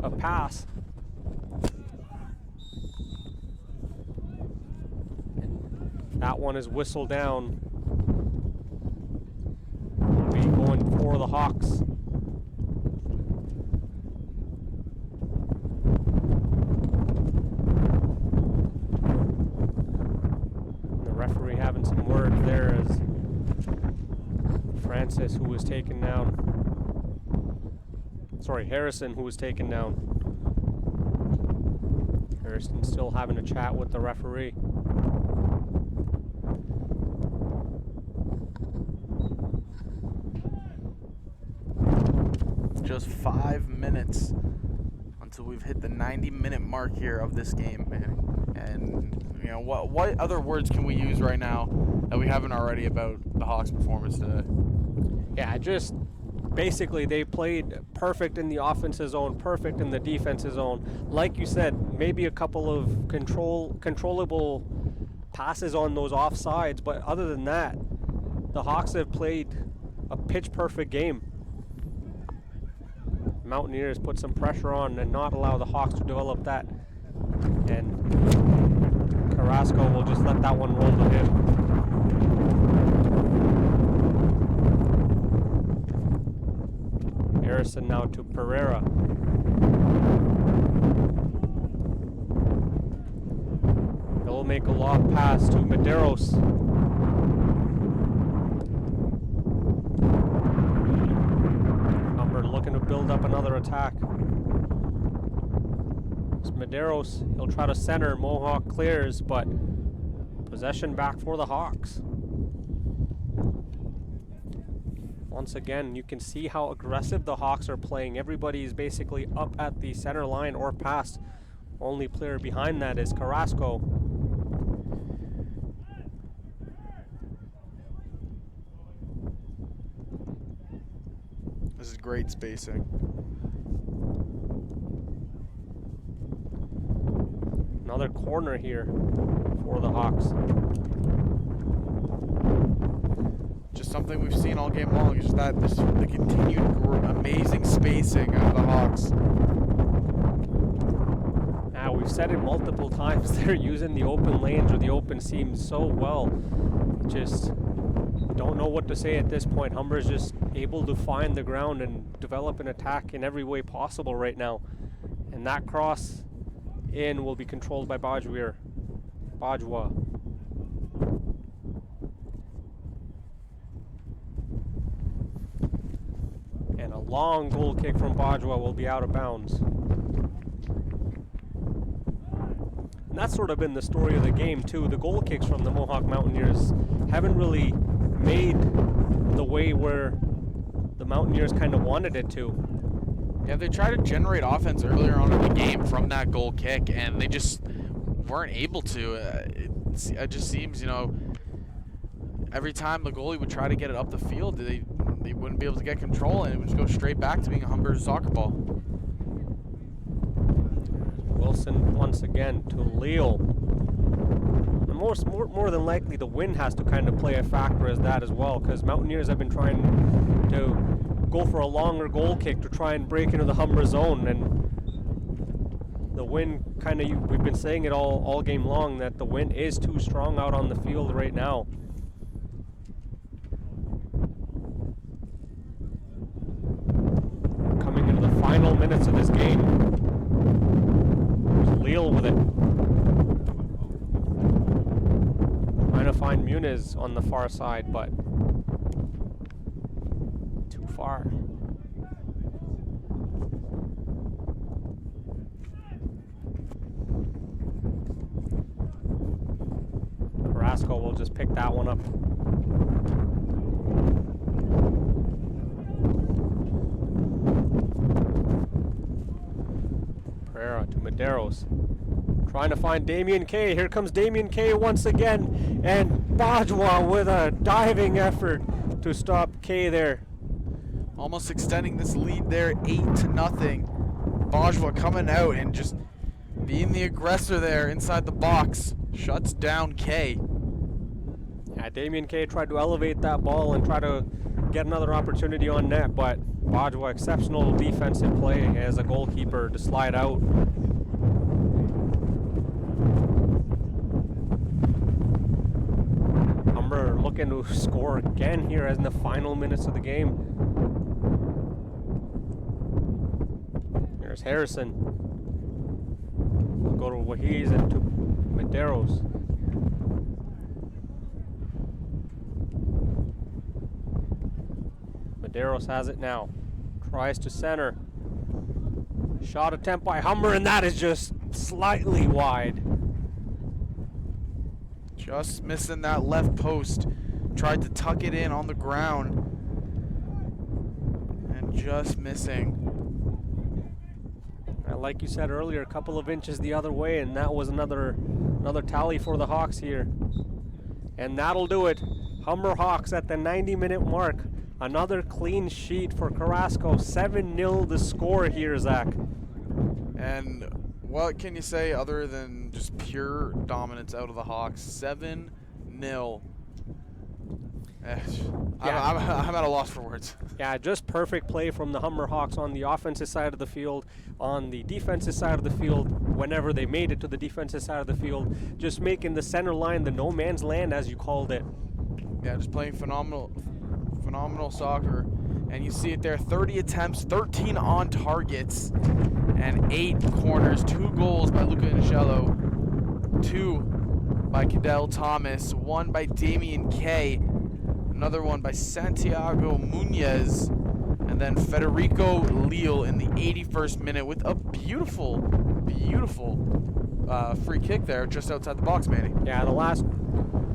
A pass. That one is whistled down. We'll be going for the Hawks. The referee having some words there as Francis, who was taken down. Sorry, Harrison, who was taken down. Harrison still having a chat with the referee. Just 5 minutes until we've hit the 90-minute mark here of this game, man. And you know, what other words can we use right now that we haven't already about the Hawks' performance today? Yeah, just basically they played perfect in the offensive zone, perfect in the defensive zone. Like you said, maybe a couple of controllable passes on those offsides, but other than that, the Hawks have played a pitch-perfect game. Mountaineers put some pressure on and not allow the Hawks to develop that. And Carrasco will just let that one roll to him. Harrison now to Pereira. He'll make a lob pass to Medeiros. Humber looking to build up another attack. It's Medeiros. He'll try to center. Mohawk clears, but possession back for the Hawks. Once again, you can see how aggressive the Hawks are playing. Everybody is basically up at the center line or past. Only player behind that is Carrasco. This is great spacing. Another corner here for the Hawks. Just something we've seen all game long. Is just the continued amazing spacing of the Hawks. Now we've said it multiple times. They're using the open lanes or the open seams so well. Just don't know what to say at this point. Humber's just able to find the ground and develop an attack in every way possible right now. And that cross in will be controlled by Bajwa. And a long goal kick from Bajwa will be out of bounds. And that's sort of been the story of the game too. The goal kicks from the Mohawk Mountaineers haven't really made the way where the Mountaineers kind of wanted it to. Yeah, they tried to generate offense earlier on in the game from that goal kick, and they just weren't able to. It just seems, you know, every time the goalie would try to get it up the field, they wouldn't be able to get control, and it would just go straight back to being a Humber soccer ball. Wilson once again to Leal. And more than likely, the wind has to kind of play a factor as that as well, because Mountaineers have been trying to go for a longer goal kick to try and break into the Humber zone, and the wind kind of, we've been saying it all game long, that the wind is too strong out on the field right now. Coming into the final minutes of this game. There's Leal with it. Trying to find Muniz on the far side, but too far. Carrasco will just pick that one up. Pereira to Medeiros. Trying to find Damien K. Here comes Damien K once again. And Bajwa with a diving effort to stop K there. Almost extending this lead there, 8-0. Bajwa coming out and just being the aggressor there inside the box. Shuts down K. Yeah, Damien K tried to elevate that ball and try to get another opportunity on net, but Bajwa, exceptional defensive play as a goalkeeper to slide out. Humber looking to score again here as in the final minutes of the game. Here's Harrison. We'll go to Wahiz and to Medeiros. Medeiros has it now. Tries to center. Shot attempt by Humber, and that is just slightly wide. Just missing that left post. Tried to tuck it in on the ground. And just missing. And like you said earlier, a couple of inches the other way, and that was another tally for the Hawks here. And that'll do it. Humber Hawks at the 90-minute mark. Another clean sheet for Carrasco. 7-0 the score here, Zach. And what can you say other than just pure dominance out of the Hawks? 7-0. I'm at a loss for words. Yeah, just perfect play from the Humber Hawks on the offensive side of the field, on the defensive side of the field, whenever they made it to the defensive side of the field, just making the center line the no man's land, as you called it. Yeah, just playing phenomenal soccer. And you see it there, 30 attempts, 13 on targets, and 8 corners, 2 goals by Luca Inicello, 2 by Cadell Thomas, 1 by Damien K, another one by Santiago Munez, and then Federico Leal in the 81st minute with a beautiful free kick there just outside the box, Manny. Yeah, the last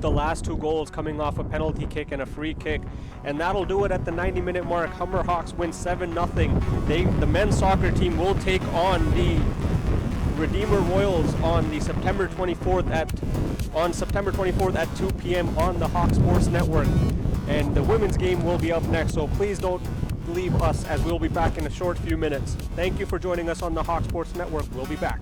the last 2 goals coming off a penalty kick and a free kick. And that'll do it at the 90-minute mark. Humber Hawks win 7-0. The men's soccer team will take on the Redeemer Royals on September 24th at 2 p.m. on the Hawk Sports Network. And the women's game will be up next, so please don't leave us, as we'll be back in a short few minutes. Thank you for joining us on the Hawk Sports Network. We'll be back.